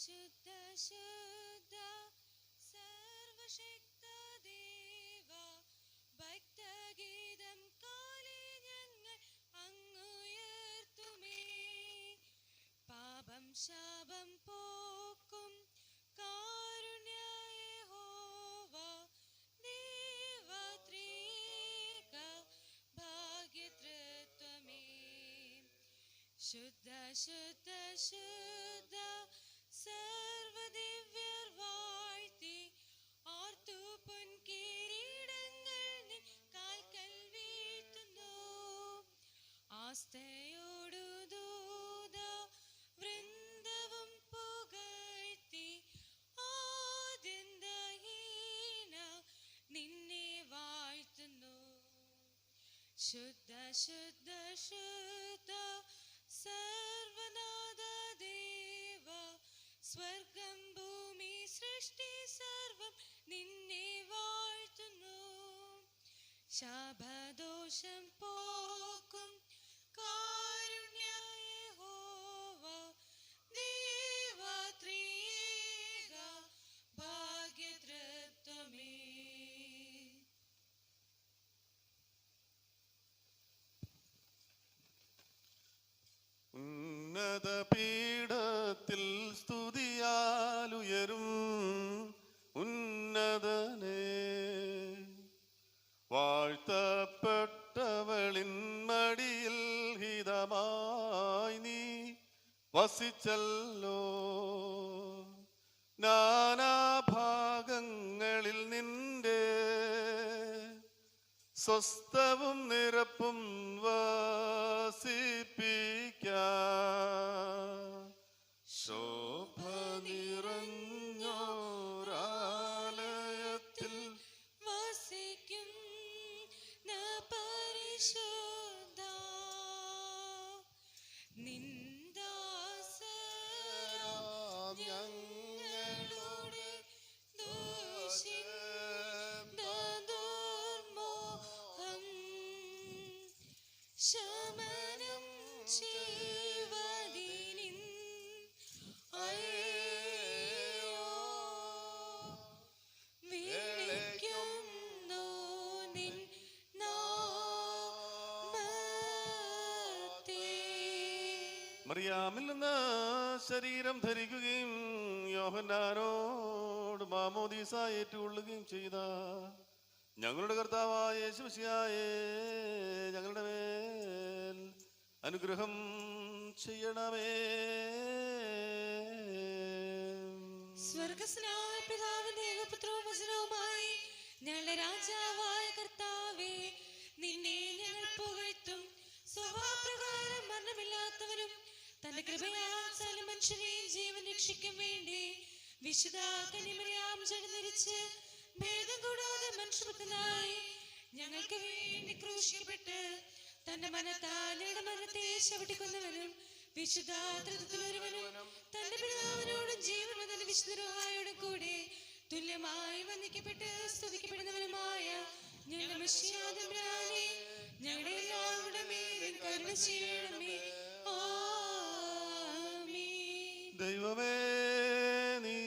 ശുദ്ധ ശുദ്ധ സർവശക്ത ദേവ ഭക്തഗീതം കാലേ ഞങ്ങൾ അങ്ങുയർത്തുമേ. പാപം ശാപം പോക്കും കാരുണ്യ യഹോവ ദേവത്രിക ഭാഗ്യതൃത്വമേ. ശുദ്ധ ശുദ്ധ ശുദ്ധ സർവദിവ്യർ വാഴ്ത്തി ആർത്തു പൊൻകിരീടങ്ങൾ നിൻ കാൽക്കൽ വീഴ്ത്തുന്നു. ആസ്തയോടു ദൂത വൃന്ദവും പുകഴ്ത്തി ആദ്യന്തഹീന നിന്നെ വാഴ്ത്തുന്നു. ശുദ്ധ ശുദ്ധ ശുദ്ധ സർവനാഥ ദേവ സ്വർഗം ഭൂമി സൃഷ്ടി സർവം നിന്നെ വാഴ്ത്തുന്നു. ശാപദോഷം പോക്കും കാരുണ്യ യഹോവ ദേവത്രിക ഭാഗ്യതൃത്വമേ. ഉന്നത പീഠത്തിൽ സ്തുതിയാലുയരും ഉന്നതനേ, വാഴ്ത്തപ്പെട്ടവളിൻ മടിയിൽ ഹിതമായി നീ വസിച്ചല്ലോ. നാനാഭാഗങ്ങളിൽ നിന്റെ സ്വസ്ഥവും നിരപ്പും വസിപ്പിക്കാം. ശോഭ നിറഞ്ഞോരാലയത്തിൽ വസിക്കും പരിശുദ്ധ നിന്ദാസരാം ഞങ്ങളുടെ ദുർമോഹം ശമനം ചെയ്വതിനിൻ അയ്യോ വിളിക്കുന്നു നിൻ നാമത്തെ. മറിയാമിൽ നിന്ന് ശരീരം ധരിക്കുകയും യോഹന്നാനോട് മാമോദീസ ഏറ്റുകൊള്ളുകയും ചെയ്ത ഞങ്ങളുടെ കർത്താവായ യേശു മിശിഹായേ, ഞങ്ങളുടെ മേൽ അനുഗ്രഹം ചെയ്യണമേ. സ്വർഗ്ഗസ്ഥനായ പിതാവിന്റെ ഏകപുത്രവും വചനവുമായി ഞങ്ങളുടെ രാജാവായ കർത്താവേ, നിന്നെ ഞങ്ങൾ പുകഴ്ത്തും. സ്വഭാവപ്രകാരം മരണമില്ലാത്തവനും തന്റെ കൃപയാൽ സകല മനുഷ്യരെയും ജീവൻ രക്ഷിക്കും വേണ്ടി വിശുദ്ധ കന്യമറിയാം ജനിച്ച് ഭേദം കൂടാതെ മനുഷ്യപുത്രനായി ഞങ്ങൾക്ക് വേണ്ടി ക്രൂശിക്കപ്പെട്ട് തന്റെ മനത്താലയുടെ മരണത്തെ ചവിട്ടിക്കൊന്നവനും വിശുദ്ധ ത്രിത്വത്തിലൊരുവനും തന്റെ പിതാവിനോടും ജീവനും തന്റെ വിശുദ്ധരോഹായോടും കൂടെ തുല്യമായി വന്ദിക്കപ്പെട്ട് സ്തുതിക്കപ്പെടുന്നവനുമായ ഞങ്ങളുടെ മിശിഹാ തമ്പുരാനെ, ഞങ്ങളുടെ എല്ലാവരുടെ മേലും കരുണ ചെയ്യണമേ. ആമേൻ. ദൈവമേ, നീ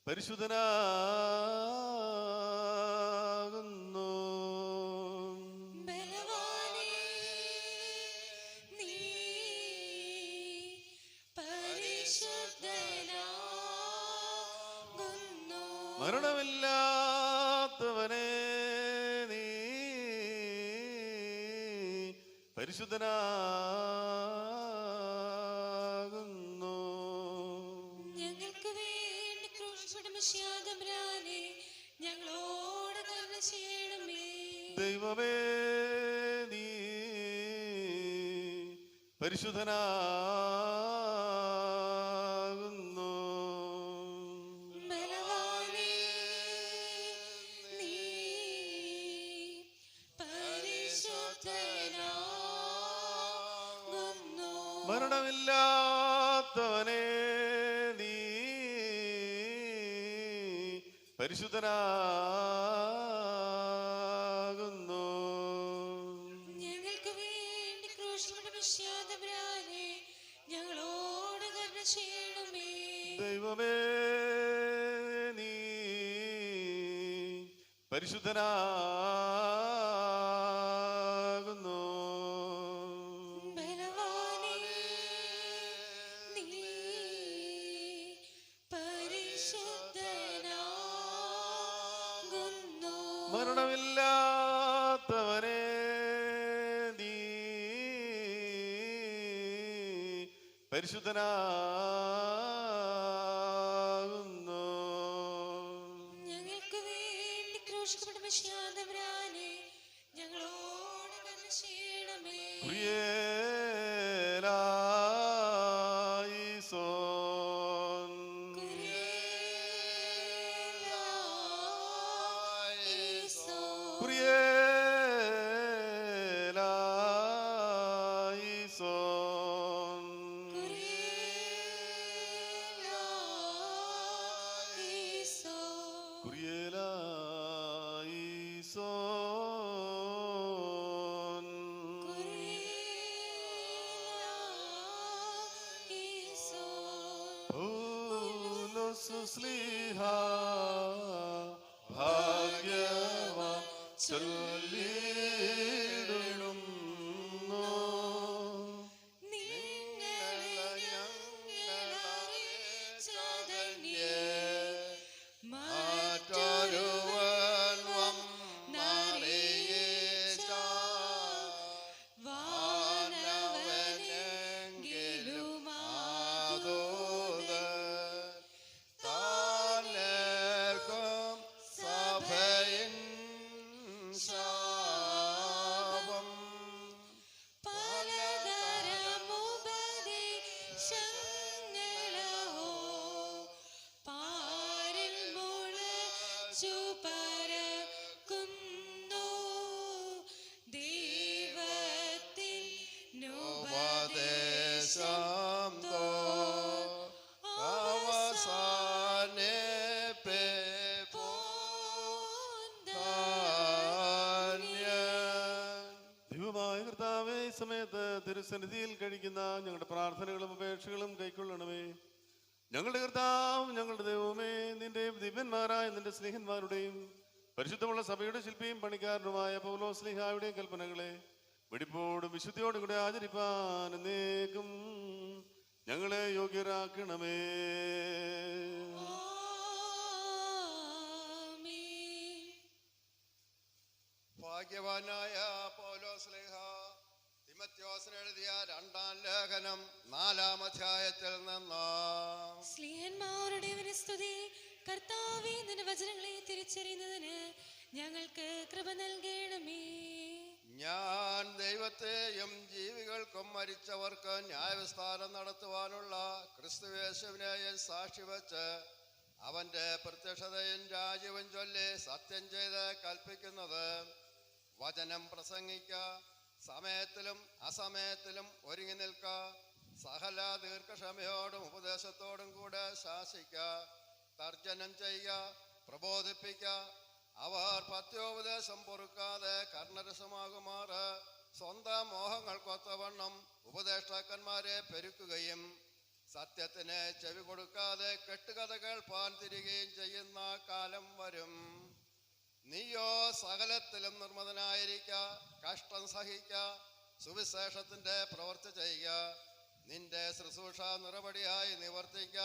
പരിശുദ്ധനാകുന്നു. ബലവാനേ, നീ പരിശുദ്ധനാകുന്നു. മരണമില്ലാത്തവനെ, നീ പരിശുദ്ധനാകുന്നു. ഞങ്ങൾക്ക് വേണ്ടി ക്രൂശിക്കപ്പെട്ട മിശിഹാ തമ്പുരാനെ, ഞങ്ങളോട് കരുണ ചെയ്യണമേ. ദൈവമേ, നീ പരിശുദ്ധനാകുന്നു. ബലവാനേ, നീ പരിശുദ്ധനാകുന്നു. മരണമില്ലാത്തവനെ, നീ പരിശുദ്ധനാകുന്നു. ഞങ്ങൾക്ക് വേണ്ടി ക്രൂശിക്കപ്പെട്ട മിശിഹാ തമ്പുരാനെ, ഞങ്ങളോട് കരുണ ദൈവമേ നീ പരിശുദ്ധനാകുന്നു. ബലവാനേ, നീ പരിശുദ്ധനാകുന്നു. മരണമില്ലാത്തവനെ നീ പരിശുദ്ധനാകുന്നു. ഞങ്ങൾക്ക് വേണ്ടി ക്രൂശിക്കപ്പെട്ട മിശിഹാ തമ്പുരാനെ, ഞങ്ങളോട് കരുണ ചെയ്യണമേ. കുരിയേലായിസോൻ. കുരിയേലായിസോൻ. കുരിയേലായിസോൻ. പൗലോസ് ശ്ലീഹാ ഭാഗ്യവാൻ ചൊല്ലിടുന്നു. മറ്റൊരുവൻ വന്നറിയിച്ച വാനവനെങ്കിലുമാതൂതൻ താനേർക്കും സഭയിൻ ശാപം പലതരമുപദേശങ്ങളോ പാരിൽ മുളച്ചു പരക്കുന്നു. ദൈവത്തിൻ ഉപദേശം തോ ദൈവമായ കർത്താവേ, ഈ സമയത്ത് തിരുസന്നിധിയിൽ കഴിക്കുന്ന ഞങ്ങളുടെ പ്രാർത്ഥനകളും അപേക്ഷകളും കൈക്കൊള്ളണമേ. ഞങ്ങളുടെ കർത്താവ്, ഞങ്ങളുടെ ദൈവമേ, നിന്റെ ദിവ്യന്മാരായ നിന്റെ സ്നേഹന്മാരുടെയും പരിശുദ്ധമുള്ള സഭയുടെ ശില്പിയും പണിക്കാരനുമായ പൗലോസ് ശ്ലീഹായുടെയും കൽപ്പനകളെ വെടിപ്പോടും വിശുദ്ധിയോടും കൂടെ ആചരിപ്പാൻ എന്നേക്കും ഞങ്ങളെ യോഗ്യരാക്കണമേ. ഭാഗ്യവാനായ പൗലോസ് ശ്ലീഹ തിമോഥെയോസിന് എഴുതിയ 2-ാം ലേഖനം 4-ാം അധ്യായത്തിൽ നിന്ന് സ്ലീഹന്മാരുടെ സ്തുതി. കർത്താവേ, നിന്റെ വചനങ്ങളെ തിരിച്ചറിയുന്നതിന് ഞങ്ങൾക്ക് കൃപ നൽകണമേ. ഞാൻ ദൈവത്തെയും ജീവികൾക്കും മരിച്ചവർക്ക് ന്യായവിസ്താരം നടത്തുവാനുള്ള ക്രിസ്തുയേശുവിനെയും സാക്ഷി വച്ച് അവന്റെ പ്രത്യക്ഷതയും രാജ്യവും ചൊല്ലി സത്യം ചെയ്ത് കൽപ്പിക്കുന്നത്, വചനം പ്രസംഗിക്ക, സമയത്തിലും അസമയത്തിലും ഒരുങ്ങി നിൽക്ക, സകല ദീർഘക്ഷമയോടും ഉപദേശത്തോടും കൂടെ ശാസിക്ക, തർജ്ജനം ചെയ്യുക, പ്രബോധിപ്പിക്ക. അവർ പത്യോപദേശം പൊറുക്കാതെ കർണരസമാകുമാറ് സ്വന്തം മോഹങ്ങൾക്കൊത്തവണ്ണം ഉപദേഷ്ടാക്കന്മാരെ പെരുക്കുകയും സത്യത്തിന് ചെവി കൊടുക്കാതെ കെട്ടുകഥ കേൾപ്പാൻ തിരികെയും ചെയ്യുന്ന കാലം വരും. നീയോ സകലത്തിലും നിർമ്മതനായിരിക്ക, കഷ്ടം സഹിക്ക, സുവിശേഷത്തിന്റെ പ്രവൃത്തി ചെയ്യുക, നിന്റെ ശുശ്രൂഷ നിറപടിയായി നിവർത്തിക്ക.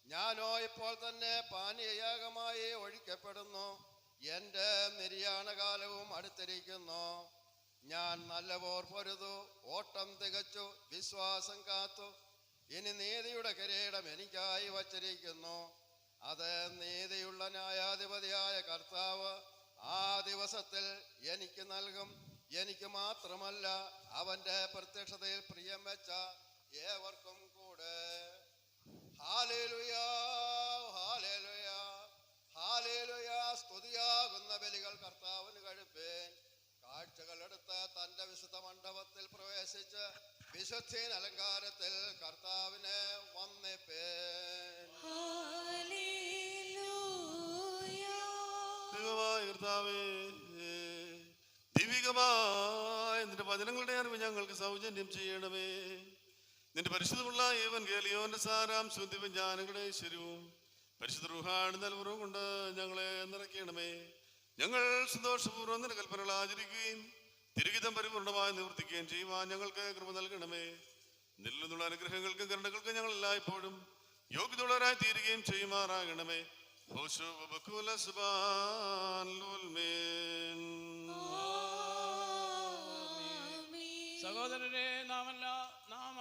ഞാനോ ഇപ്പോൾ തന്നെ പാനീയയാഗമായി ഒഴിക്കപ്പെടുന്നു, എൻ്റെ നിര്യാണകാലവും അടുത്തിരിക്കുന്നു. ഞാൻ നല്ല പോർ പൊരുതു, ഓട്ടം തികച്ചു, വിശ്വാസം കാത്തു. ഇനി നീതിയുടെ കിരീടം എനിക്കായി വച്ചിരിക്കുന്നു. അത് നീതിയുള്ള ന്യായാധിപതിയായ കർത്താവ് ആ ദിവസത്തിൽ എനിക്ക് നൽകും. എനിക്ക് മാത്രമല്ല, അവന്റെ പ്രത്യക്ഷതയിൽ പ്രിയം വെച്ച ഏവർക്കും കൂടെ. ഹല്ലേലൂയാ, ഹല്ലേലൂയാ, ഹല്ലേലൂയാ. സ്തുതിയാകുന്ന ബലികൾ കർത്താവിന് കഴിപ്പേൻ. കാഴ്ചകൾ എടുത്ത് തന്റെ വിശുദ്ധ മണ്ഡപത്തിൽ പ്രവേശിച്ച് വിശുദ്ധീൻ അലങ്കാരത്തിൽ കർത്താവിനെ വന്ദിപ്പേൻ. ദൈവമായ കർത്താവേ, ദൈവികമായ നിന്റെ വചനങ്ങളുടെ അറിവ് ഞങ്ങൾക്ക് സൗജന്യം ചെയ്യണമേ. നിന്റെ പരിശുദ്ധമുള്ള ഏവൻഗേലിയോന്റെ സാരാംശവും ദിവ്യജ്ഞാനങ്ങളുടെ ശരിവും പരിശുദ്ധ റൂഹാണ് നൽവറവും കൊണ്ട് ഞങ്ങളെ നിറയ്ക്കണമേ. ഞങ്ങൾ സന്തോഷപൂർവ്വം നിന്റെ കൽപ്പനകൾ ആചരിക്കുകയും തിരുഹിതം പരിപൂർണമായി നിവർത്തിക്കുകയും ചെയ്യുവാൻ ഞങ്ങൾക്ക് കൃപ നൽകണമേ. നിന്നിൽ നിന്നുള്ള അനുഗ്രഹങ്ങൾക്കും കരുണകൾക്കും ഞങ്ങൾ എല്ലായ്പ്പോഴും യോഗ്യതയുള്ളവരായി തീരുകയും ചെയ്യുമാറാകണമേ. സഹോദരരെ, നാം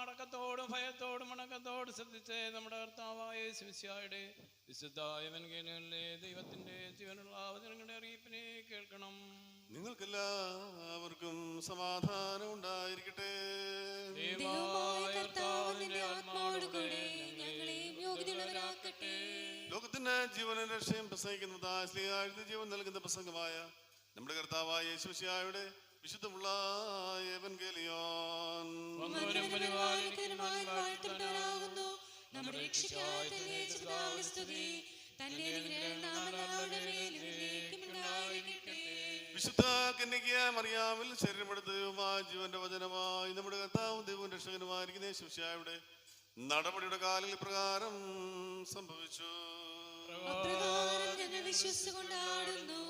അടക്കത്തോടും ഭയത്തോടും അടക്കത്തോടും ശ്രദ്ധിച്ച് നമ്മുടെ കർത്താവായ യേശുമിശിഹായുടെ വിശുദ്ധ എവൻഗേലിയോനിലെ ദൈവത്തിന്റെ ജീവനുള്ള വചനങ്ങളുടെ അറിയിപ്പിനെ കേൾക്കണം. നിങ്ങൾക്കെല്ലാവർക്കും സമാധാനം ഉണ്ടായിരിക്കട്ടെ. ലോകത്തിന്റെ ജീവനും രക്ഷയും പ്രസംഗിക്കുന്നതായ ജീവൻ നൽകുന്ന പ്രസംഗമായ നമ്മുടെ കർത്താവായ യേശുമിശിഹായുടെ വിശുദ്ധമുള്ള എവൻഗേലിയോൻ നമ്മുടെ രക്ഷയ്ക്കായി തന്നെ പിതാവിന് സ്തുതി. തന്റെ അനുഗ്രഹം നാം എല്ലാവരുടെ മേലും എന്നേക്കും ഉണ്ടായിരിക്കട്ടെ. വിശുദ്ധ കന്യകയായ മറിയാമിൽ ശരീരമെടുത്ത ദൈവമായ ജീവന്റെ വചനമായി നമ്മുടെ കർത്താവും ദൈവവും രക്ഷകനുമായിരിക്കുന്ന യേശുമിശിഹായുടെ നടപടിയുടെ കാലിൽ പ്രകാരം സംഭവിച്ചു. അപ്രകാരം ഞങ്ങൾ വിശ്വസിച്ചുകൊണ്ടാടുന്നു.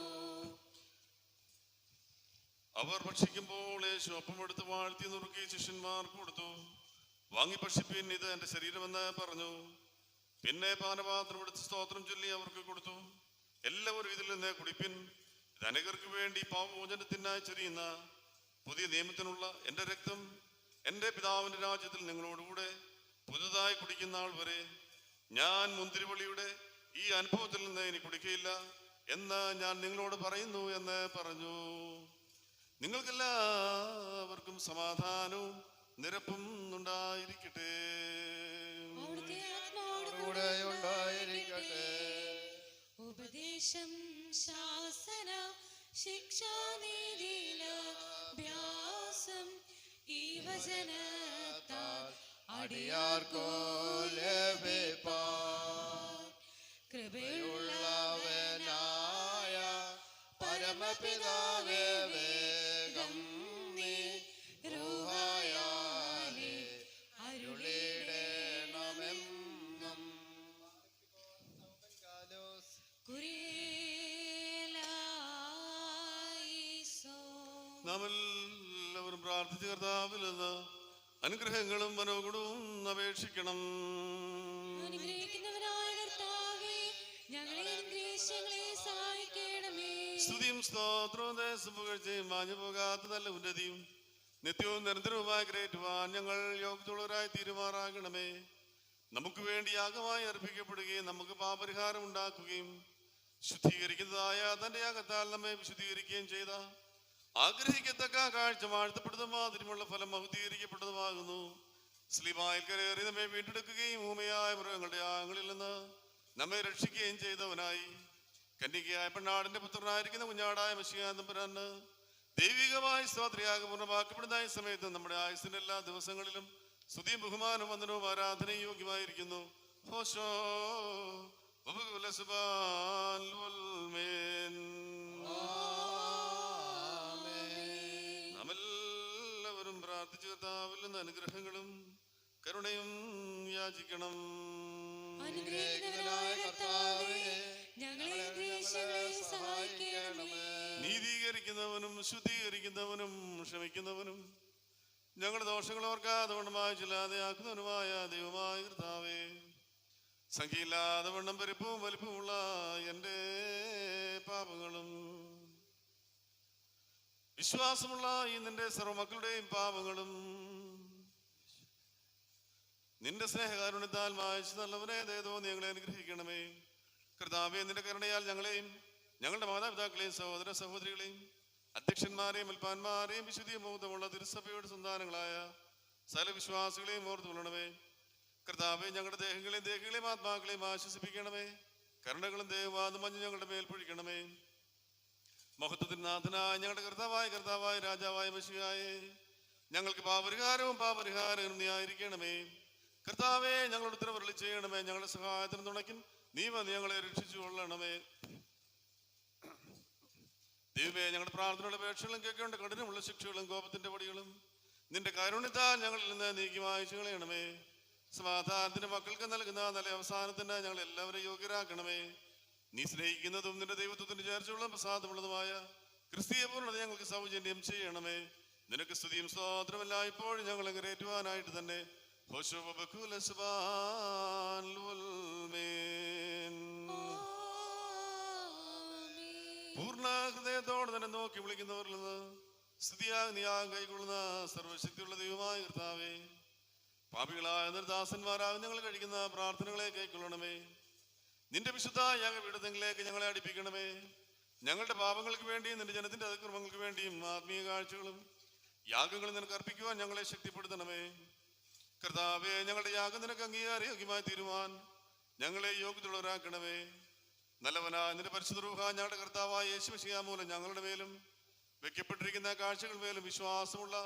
അവർ ഭക്ഷിക്കുമ്പോൾ യേശു അപ്പമെടുത്ത് വാഴ്ത്തി നുറുക്കി ശിഷ്യന്മാർക്ക് കൊടുത്തു. വാങ്ങി ഭക്ഷിപ്പിൻ, ഇത് എന്റെ ശരീരമെന്ന് പറഞ്ഞു. പിന്നെ പാനപാത്രം എടുത്ത് സ്തോത്രം ചൊല്ലി അവർക്ക് കൊടുത്തു. എല്ലാവരും ഇതിൽ നിന്ന് കുടിപ്പിൻ, ഇത് അനേകർക്ക് വേണ്ടി പാപമോചനത്തിനായി ചൊരിയുന്ന പുതിയ നിയമത്തിനുള്ള എന്റെ രക്തം. എന്റെ പിതാവിന്റെ രാജ്യത്തിൽ നിങ്ങളോടുകൂടെ പുതുതായി കുടിക്കുന്ന ആൾ വരെ ഞാൻ മുന്തിരിവള്ളിയുടെ ഈ അനുഭവത്തിൽ നിന്ന് ഇനി കുടിക്കയില്ല എന്ന് ഞാൻ നിങ്ങളോട് പറയുന്നു എന്ന് പറഞ്ഞു. നിങ്ങൾക്കെല്ലാവർക്കും സമാധാനവും നിരപ്പും ഉണ്ടായിരിക്കട്ടെ. ഉപദേശം, ശാസന, ശിക്ഷാനീതിയിലഭ്യാസം ഈ വചനത്താൽ അടിയാർക്കോ ലഭിപ്പാൻ കൃപയുള്ളവനായ പരമപിതാവേ വേഗം നീ റൂഹായാലേ അരുളിടണമെന്നും. നാം എല്ലാവരും പ്രാർത്ഥിച്ച് കർത്താവിൽ നിന്ന് അനുഗ്രഹങ്ങളും മനോഗുണവും അപേക്ഷിക്കണം. അനുഗ്രഹിക്കുന്നവനായ കർത്താവേ, ഞങ്ങളെ അനുഗ്രഹിച്ചങ്ങളെ സഹായിക്കണമേ. സ്തുതിയും സ്തോത്രവും ദേശം പുകഴ്ചയും മാഞ്ഞു പോകാത്ത നല്ല ഉന്നതിയും നിത്യവും നിരന്തരവുമായി ഗ്രഹിക്കുവാൻ ഞങ്ങൾ യോഗ്യതയുള്ളവരായി തീരുമാറാകണമേ. നമുക്ക് വേണ്ടി യാഗമായി അർപ്പിക്കപ്പെടുകയും നമുക്ക് പാപപരിഹാരം ഉണ്ടാക്കുകയും ശുദ്ധീകരിക്കുന്നതായ തന്റെ യാഗത്താൽ നമ്മെ വിശുദ്ധീകരിക്കുകയും ചെയ്ത ആഗ്രഹിക്കത്തക്ക കാഴ്ച വാഴ്ത്തപ്പെടുന്ന മാതിരിമുള്ള ഫലം മഹുദ്ധീകരിക്കപ്പെട്ടതുമാകുന്നു. സ്ലീബായിൽ കയറി നമ്മെ വീണ്ടെടുക്കുകയും ഊമയായ മൃഗങ്ങളുടെ യാഗങ്ങളിൽ നിന്ന് നമ്മെ രക്ഷിക്കുകയും ചെയ്തവനായി കന്യകയായ പെണ്ണാടിന്റെ പുത്രനായിരിക്കുന്ന കുഞ്ഞാടായ മെശിഹാ തമ്പുരാന് ദൈവികമായി സ്വാതന്ത്ര്യയാഗം പൂർണ്ണമാക്കപ്പെടുന്ന ഈ സമയത്ത് നമ്മുടെ ആയുസിന്റെ എല്ലാ ദിവസങ്ങളിലും സ്തുതിയും ബഹുമാനവും വന്ദനവും ആരാധനയും യോഗ്യമായിരിക്കുന്നു. ഹോശോ നാമെല്ലാവരും പ്രാർത്ഥിച്ചു കർത്താവിൽ നിന്ന് അനുഗ്രഹങ്ങളും കരുണയും യാചിക്കണം. അനുഗ്രഹിക്കുന്നവനായ കർത്താവേ, ഞങ്ങളെ അനുഗ്രഹിച്ചങ്ങളെ സഹായിക്കണമേ. നീതീകരിക്കുന്നവനും ശുദ്ധീകരിക്കുന്നവനും ക്ഷമിക്കുന്നവനും ഞങ്ങളുടെ ദോഷങ്ങൾ ഓർക്കാതെ വണ്ണമായി ചില്ലാതെ ആക്കുന്നവനുമായ ദൈവമായ കർത്താവേ, സംഖ്യയില്ലാതെ വണ്ണം പരിപ്പവും വലിപ്പമുള്ള എൻ്റെ പാപങ്ങളും വിശ്വാസമുള്ള ഈ നിന്റെ സർവ്വമക്കളുടെയും പാപങ്ങളും നിന്റെ സ്നേഹകാരുണ്യത്താൽ മായ്ച്ചു നല്ലവനെ ദയതോ നീ ഞങ്ങളെ അനുഗ്രഹിക്കണമേ. കർത്താവേ, നിന്റെ കരുണയാൽ ഞങ്ങളെയും ഞങ്ങളുടെ മാതാപിതാക്കളെയും സഹോദര സഹോദരികളെയും അധ്യക്ഷന്മാരെയും മൽപ്പാന്മാരെയും വിശുദ്ധിയും ബോധമുള്ള തിരുസഭയുടെ സന്താനങ്ങളായ സകല വിശ്വാസികളെയും ഓർത്തു കൊള്ളണമേ. കർത്താവേ, ഞങ്ങളുടെ ദേഹികളെയും ആത്മാക്കളെയും ആശ്വസിപ്പിക്കണമേ. കരുണകളും ദേവവാദം മഞ്ഞ് ഞങ്ങളുടെ മേൽ പൊഴിക്കണമേ. മഹത്വത്തിന് നാഥനായ ഞങ്ങളുടെ കർത്താവായ രാജാവായ മെശിഹായേ, ഞങ്ങൾക്ക് പാപരിഹാരവും നീ ആയിരിക്കണമേ. കർത്താവേ, ഞങ്ങളുടെ ഉത്തരവരുളി ചെയ്യണമേ. ഞങ്ങളുടെ സഹായത്തിന് തുണയ്ക്കും നീ വന്ന് ഞങ്ങളെ രക്ഷിച്ചു കൊള്ളണമേ. ദൈവമേ, ഞങ്ങളുടെ പ്രാർത്ഥനയുടെ അപേക്ഷകളും കേൾക്കേണ്ട കഠിനമുള്ള ശിക്ഷകളും കോപത്തിന്റെ വടികളും നിന്റെ കാരുണ്യത്താൽ ഞങ്ങളിൽ നിന്ന് നീക്കി മായ്ച്ചു കളയണമേ. സമാധാനത്തിന്റെ മക്കൾക്ക് നൽകുന്ന നല്ല അവസാനത്തിന് ഞങ്ങൾ എല്ലാവരും യോഗ്യരാക്കണമേ. നീ സ്നേഹിക്കുന്നതും നിന്റെ ദൈവത്വത്തിന് ചേർച്ചയുള്ള പ്രസാദമുള്ളതുമായ ക്രിസ്തീയ പൂർണ്ണത ഞങ്ങൾക്ക് സൗജന്യം ചെയ്യണമേ. നിനക്ക് സ്തുതിയും സ്തോത്രമല്ല ഇപ്പോഴും ഞങ്ങൾ കരേറ്റുവാനായിട്ട് തന്നെ. പൂർണ്ണ ഹൃദയത്തോടെ തന്നെ നോക്കി വിളിക്കുന്നവരിൽ നിന്ന് സ്തുതിയാഗ്നിയാകും കൈക്കൊള്ളുന്ന സർവശക്തിയുള്ള ദൈവമായ കർത്താവേ, പാപികളായ നിർദാസന്മാരാകും ഞങ്ങൾ കഴിക്കുന്ന പ്രാർത്ഥനകളെ കൈക്കൊള്ളണമേ. നിന്റെ വിശുദ്ധ യാഗപീഠത്തിലേക്ക് ഞങ്ങളെ അടുപ്പിക്കണമേ. ഞങ്ങളുടെ പാപങ്ങൾക്ക് വേണ്ടിയും നിന്റെ ജനത്തിന്റെ അതിക്രമങ്ങൾക്ക് വേണ്ടിയും ആത്മീയ കാഴ്ചകളും യാഗങ്ങൾ നിനക്ക് അർപ്പിക്കുവാൻ ഞങ്ങളെ ശക്തിപ്പെടുത്തണമേ. കർത്താവേ, ഞങ്ങളുടെ യാഗം നിനക്ക് അംഗീകാരയോഗ്യമായി തീരുവാൻ ഞങ്ങളെ യോഗ്യതയുള്ളവരാക്കണമേ. നല്ലവനായ നിന്റെ പരിശുദ്ധ റൂഹ ഞങ്ങളുടെ കർത്താവായ യേശുമിശിഹാ മൂലം ഞങ്ങളുടെ മേലും വെക്കപ്പെട്ടിരിക്കുന്ന കാഴ്ചകൾ മേലും വിശ്വാസമുള്ള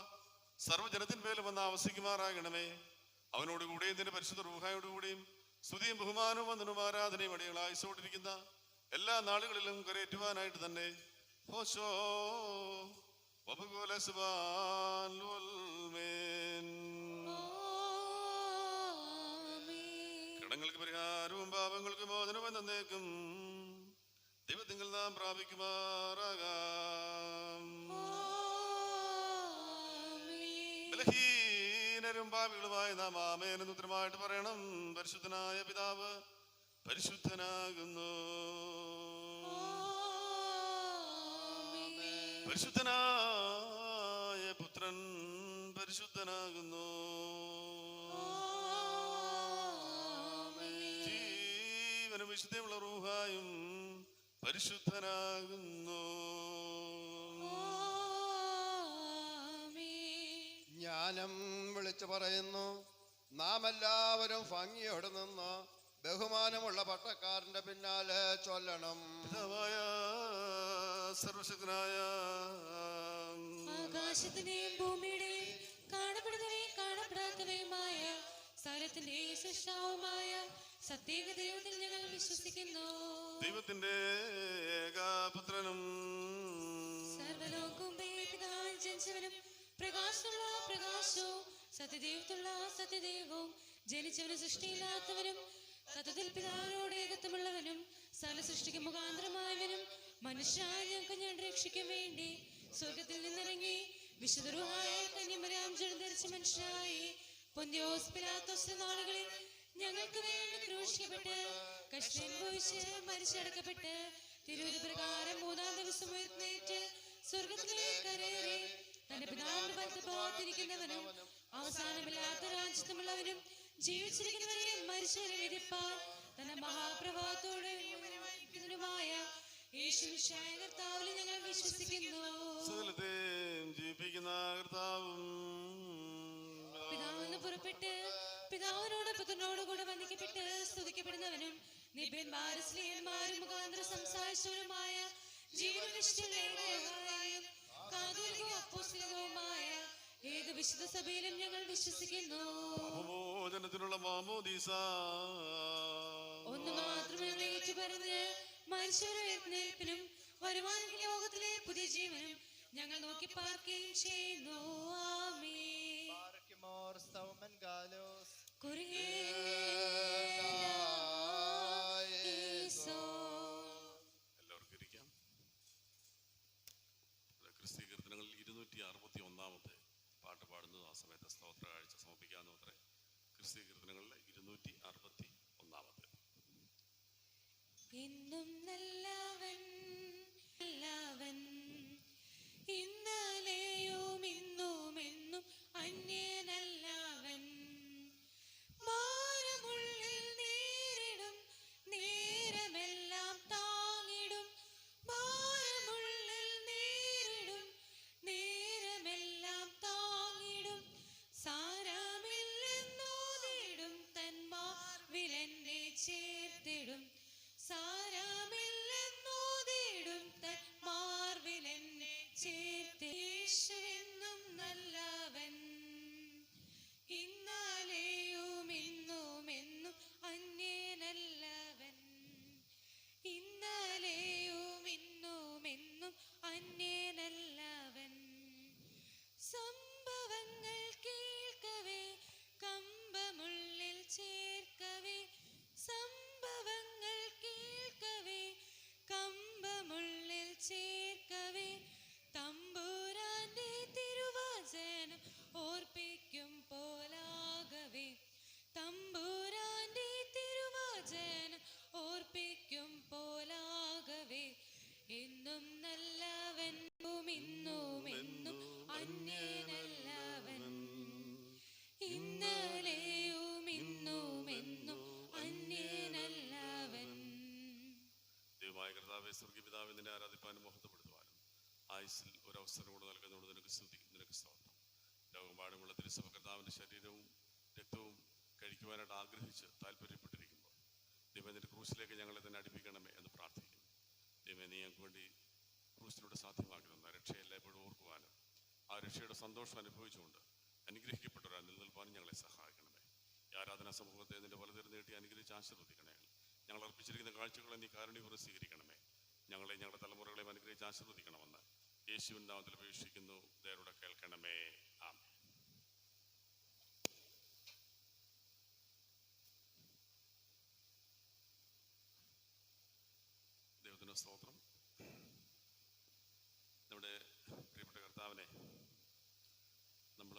സർവ്വജനത്തിന്മേലും വന്ന് ആവസിക്കുമാറാകണമേ. അവനോടുകൂടിയും നിന്റെ പരിശുദ്ധ റൂഹായോടുകൂടിയും സ്തുതിയും ബഹുമാനവും വന്ദനവും ആരാധനയും അടികളായിസോട്ടിരിക്കുന്ന എല്ലാ നാളുകളിലും കരയേറ്റുവാനായിട്ട് തന്നെ. കടങ്ങൾക്ക് പരിഹാരവും പാപങ്ങൾക്ക് മോചനവും എന്നേക്കും ദൈവത്തിങ്കിൽ നാം പ്രാപിക്കുമാറാകാം. ബലഹീനരും പാപികളുമായ നാം ആമേൻ എന്ന് ഉത്തരമായിട്ട് പറയണം. പരിശുദ്ധനായ പിതാവ് പരിശുദ്ധനാകുന്നു, പരിശുദ്ധനായ പുത്രൻ പരിശുദ്ധനാകുന്നു, ജീവനും വിശുദ്ധിയുള്ള റൂഹായും പരിശുദ്ധനാകുന്നു. ജ്ഞാനം വിളിച്ചു പറയുന്നു, നാം എല്ലാവരും ഭംഗിയോടെ നിന്ന് ബഹുമാനമുള്ള പട്ടക്കാരന്റെ പിന്നാലെ ചൊല്ലണം. പിതാവായ സർവശക്തനായ ആകാശത്തിന്റെയും ഭൂമിയുടെയും കാണപ്പെടുന്നവയും കാണപ്പെടാത്തവയുമായ സകലത്തിന്റെ സൃഷ്ടാവുമായ സത്യേക ദൈവത്തിൽ ഞങ്ങൾ വിശ്വസിക്കുന്നു. ദൈവത്തിന്റെ ഏകപുത്രനും സർവ്വലോകവും പിതാവിൽ ജനിച്ചവനും പ്രകാശമുള്ള പ്രകാശവും സത്യദൈവത്തുള്ള സത്യദൈവവും ജനിച്ചവനും സൃഷ്ടിയില്ലാത്തവനും സത്യത്തിൽ പിതാവിനോട് ഏകത്വമുള്ളവനും സകല സൃഷ്ടിക്ക് മുഖാന്തരമായവനും മനുഷ്യരായ ഞങ്ങൾക്ക് രക്ഷിക്കാൻ വേണ്ടി സ്വർഗത്തിൽ നിന്നിറങ്ങി വിശുദ്ധ റൂഹായ കന്യമറിയാം ജഡം ധരിച്ച മനുഷ്യരായി പൊന്തിയോസ് പിലാത്തോസ് നാളുകളിൽ ഞങ്ങൾക്ക് വേണ്ടി ക്രൂശിക്കപ്പെട്ട് കഷ്ടം അനുഭവിച്ച് മരിച്ചടക്കപ്പെട്ട് തിരുവിധി പ്രകാരം മൂന്നാം ദിവസം ഉയർന്നേറ്റ് സ്വർഗത്തിലേക്ക് കരയേറി തന്റെ പിതാവിന്റെ വലത്ത് ഭാഗത്തിരിക്കുന്നവനും അവസാനമില്ലാത്ത രാജ്യത്തുമുള്ളവനും ജീവിച്ചിരിക്കുന്നവരെ മരിച്ചവരെ വിധിപ്പാൻ തന്റെ മഹാപ്രഭാവത്തോടെ യേശുമിശിഹായ കർത്താവിൽ ഞങ്ങൾ വിശ്വസിക്കുന്നു. സകലത്തെയും ജീവിപ്പിക്കുന്ന കർത്താവും പിതാവിന് പുറപ്പെട്ട് പിതാവിനോട് പുത്രനോട് കൂടെ വന്ദിക്കപ്പെട്ട് സ്തുതിക്കപ്പെടുന്നവനും നിബിയന്മാരും സ്നേഹന്മാരും മുഖാന്തരം സംസാരിച്ചവരുമായ ജീവനിഷ്ഠയും കാതോലികവും അപ്പോസ്തലികവുമായ ഏക വിശുദ്ധ സഭയിലും ഞങ്ങൾ വിശ്വസിക്കുന്നു. പാപമോചനത്തിനുള്ള മാമോദീസ ഒന്ന് മാത്രം ഞങ്ങൾ ഏറ്റുപറഞ്ഞ് മനുഷ്യരുടെ എഴുന്നേൽപ്പിനും വരുവാനുള്ള ലോകത്തിലെ പുതിയ ജീവനും ഞങ്ങൾ നോക്കി പാർക്കുകയും ചെയ്യുന്നു. ആമേൻ. എല്ലാവർക്കും ഇരിക്കാം. ക്രിസ്തീയ കീർത്തനങ്ങളിൽ 261 പാട്ട് പാടുന്നത് ആ സമയത്ത് സ്തോത്ര കാഴ്ച സമർപ്പിക്കാവുന്ന അത്രേ. ക്രിസ്തീയ കീർത്തനങ്ങളിലെ 261. എന്നും നല്ലവൻ നല്ലവൻ ഇന്നലെയും ഇന്നും എന്നും അന്യനല്ലവൻ ഭാരമുള്ളിൽ നേരിടും നേരമെല്ലാം താങ്ങിടും ഭാരമുള്ളിൽ നേരിടും നേരമെല്ലാം താങ്ങിടും സാരമില്ലെന്നോതിടും തന്മാർവിലെന്നെ ചേർത്തിടും സാരമില്ല കർത്താവെ സ്വർഗീയ പിതാവെ നിന്നെ ആരാധിപ്പാനും മഹത്വപ്പെടുത്തുവാനും ആയുസ്സിൽ ഒരവസരം കൂടെ നൽകുന്നതുകൊണ്ട് നിനക്ക് സ്തുതി, നിനക്ക് സ്തോത്രം. ലോകമെമ്പാടുമുള്ള തിരുസഭ കർത്താവിൻ്റെ ശരീരവും രക്തവും കഴിക്കുവാനായിട്ട് ആഗ്രഹിച്ച് താല്പര്യപ്പെട്ടിരിക്കുമ്പോൾ ദൈവം നിന്റെ ക്രൂശിലേക്ക് ഞങ്ങളെ തന്നെ അടുപ്പിക്കണമേ എന്ന് പ്രാർത്ഥിക്കുന്നു. ദൈവം നീ ഞങ്ങൾക്ക് വേണ്ടി ക്രൂശിലൂടെ സാധ്യമാക്കി തന്ന രക്ഷയെല്ലാം എപ്പോഴും ഓർക്കുവാനും ആ രക്ഷയുടെ സന്തോഷം അനുഭവിച്ചുകൊണ്ട് അനുഗ്രഹിക്കപ്പെട്ടവരാ നിലനിൽപ്പാനും ഞങ്ങളെ സഹായിക്കണമേ. ഈ ആരാധനാ സമൂഹത്തെ നിന്റെ വലതിരുന്ന് നീട്ടി അനുഗ്രഹിച്ച് ആശീർവദിക്കണേ. ഞങ്ങൾ അർപ്പിച്ചിരിക്കുന്ന കാഴ്ചകളെ നീ കാരുണ്യപൂർവ്വം സ്വീകരിക്കണമേ. ഞങ്ങളെ ഞങ്ങളുടെ തലമുറകളെയും അനുഗ്രഹിച്ച് ആശീർവദിക്കണമെന്ന് യേശുവിൻ നാമത്തിൽ അപേക്ഷിക്കുന്നു. ദയയോടെ കേൾക്കണമേ. ആമേൻ. ദൈവത്തിന് സ്തോത്രം. നമ്മുടെ പ്രിയപ്പെട്ട കർത്താവിനെ നമ്മൾ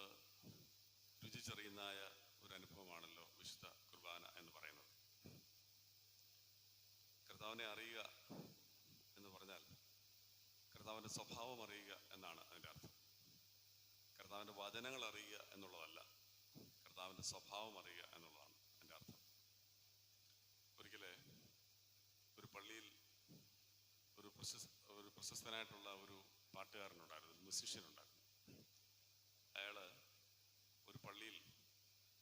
രുചിച്ചറിയുന്നതായ ഒരു അനുഭവമാണല്ലോ വിശുദ്ധ കുർബാന എന്ന് പറയുന്നത്. കർത്താവിനെ അറിയുക എന്ന് പറഞ്ഞാൽ കർത്താവിൻ്റെ സ്വഭാവം അറിയുക എന്നാണ് അതിൻ്റെ അർത്ഥം. കർത്താവിൻ്റെ വചനങ്ങൾ അറിയുക എന്നുള്ളതല്ല, കർത്താവിൻ്റെ സ്വഭാവം അറിയുക എന്നുള്ളതാണ് എൻ്റെ അർത്ഥം. ഒരിക്കലേ ഒരു പള്ളിയിൽ ഒരു പ്രശസ്തനായിട്ടുള്ള ഒരു പാട്ടുകാരനുണ്ടായിരുന്നു, ഒരു മ്യൂസിഷ്യനുണ്ടായിരുന്നു. അയാൾ ഒരു പള്ളിയിൽ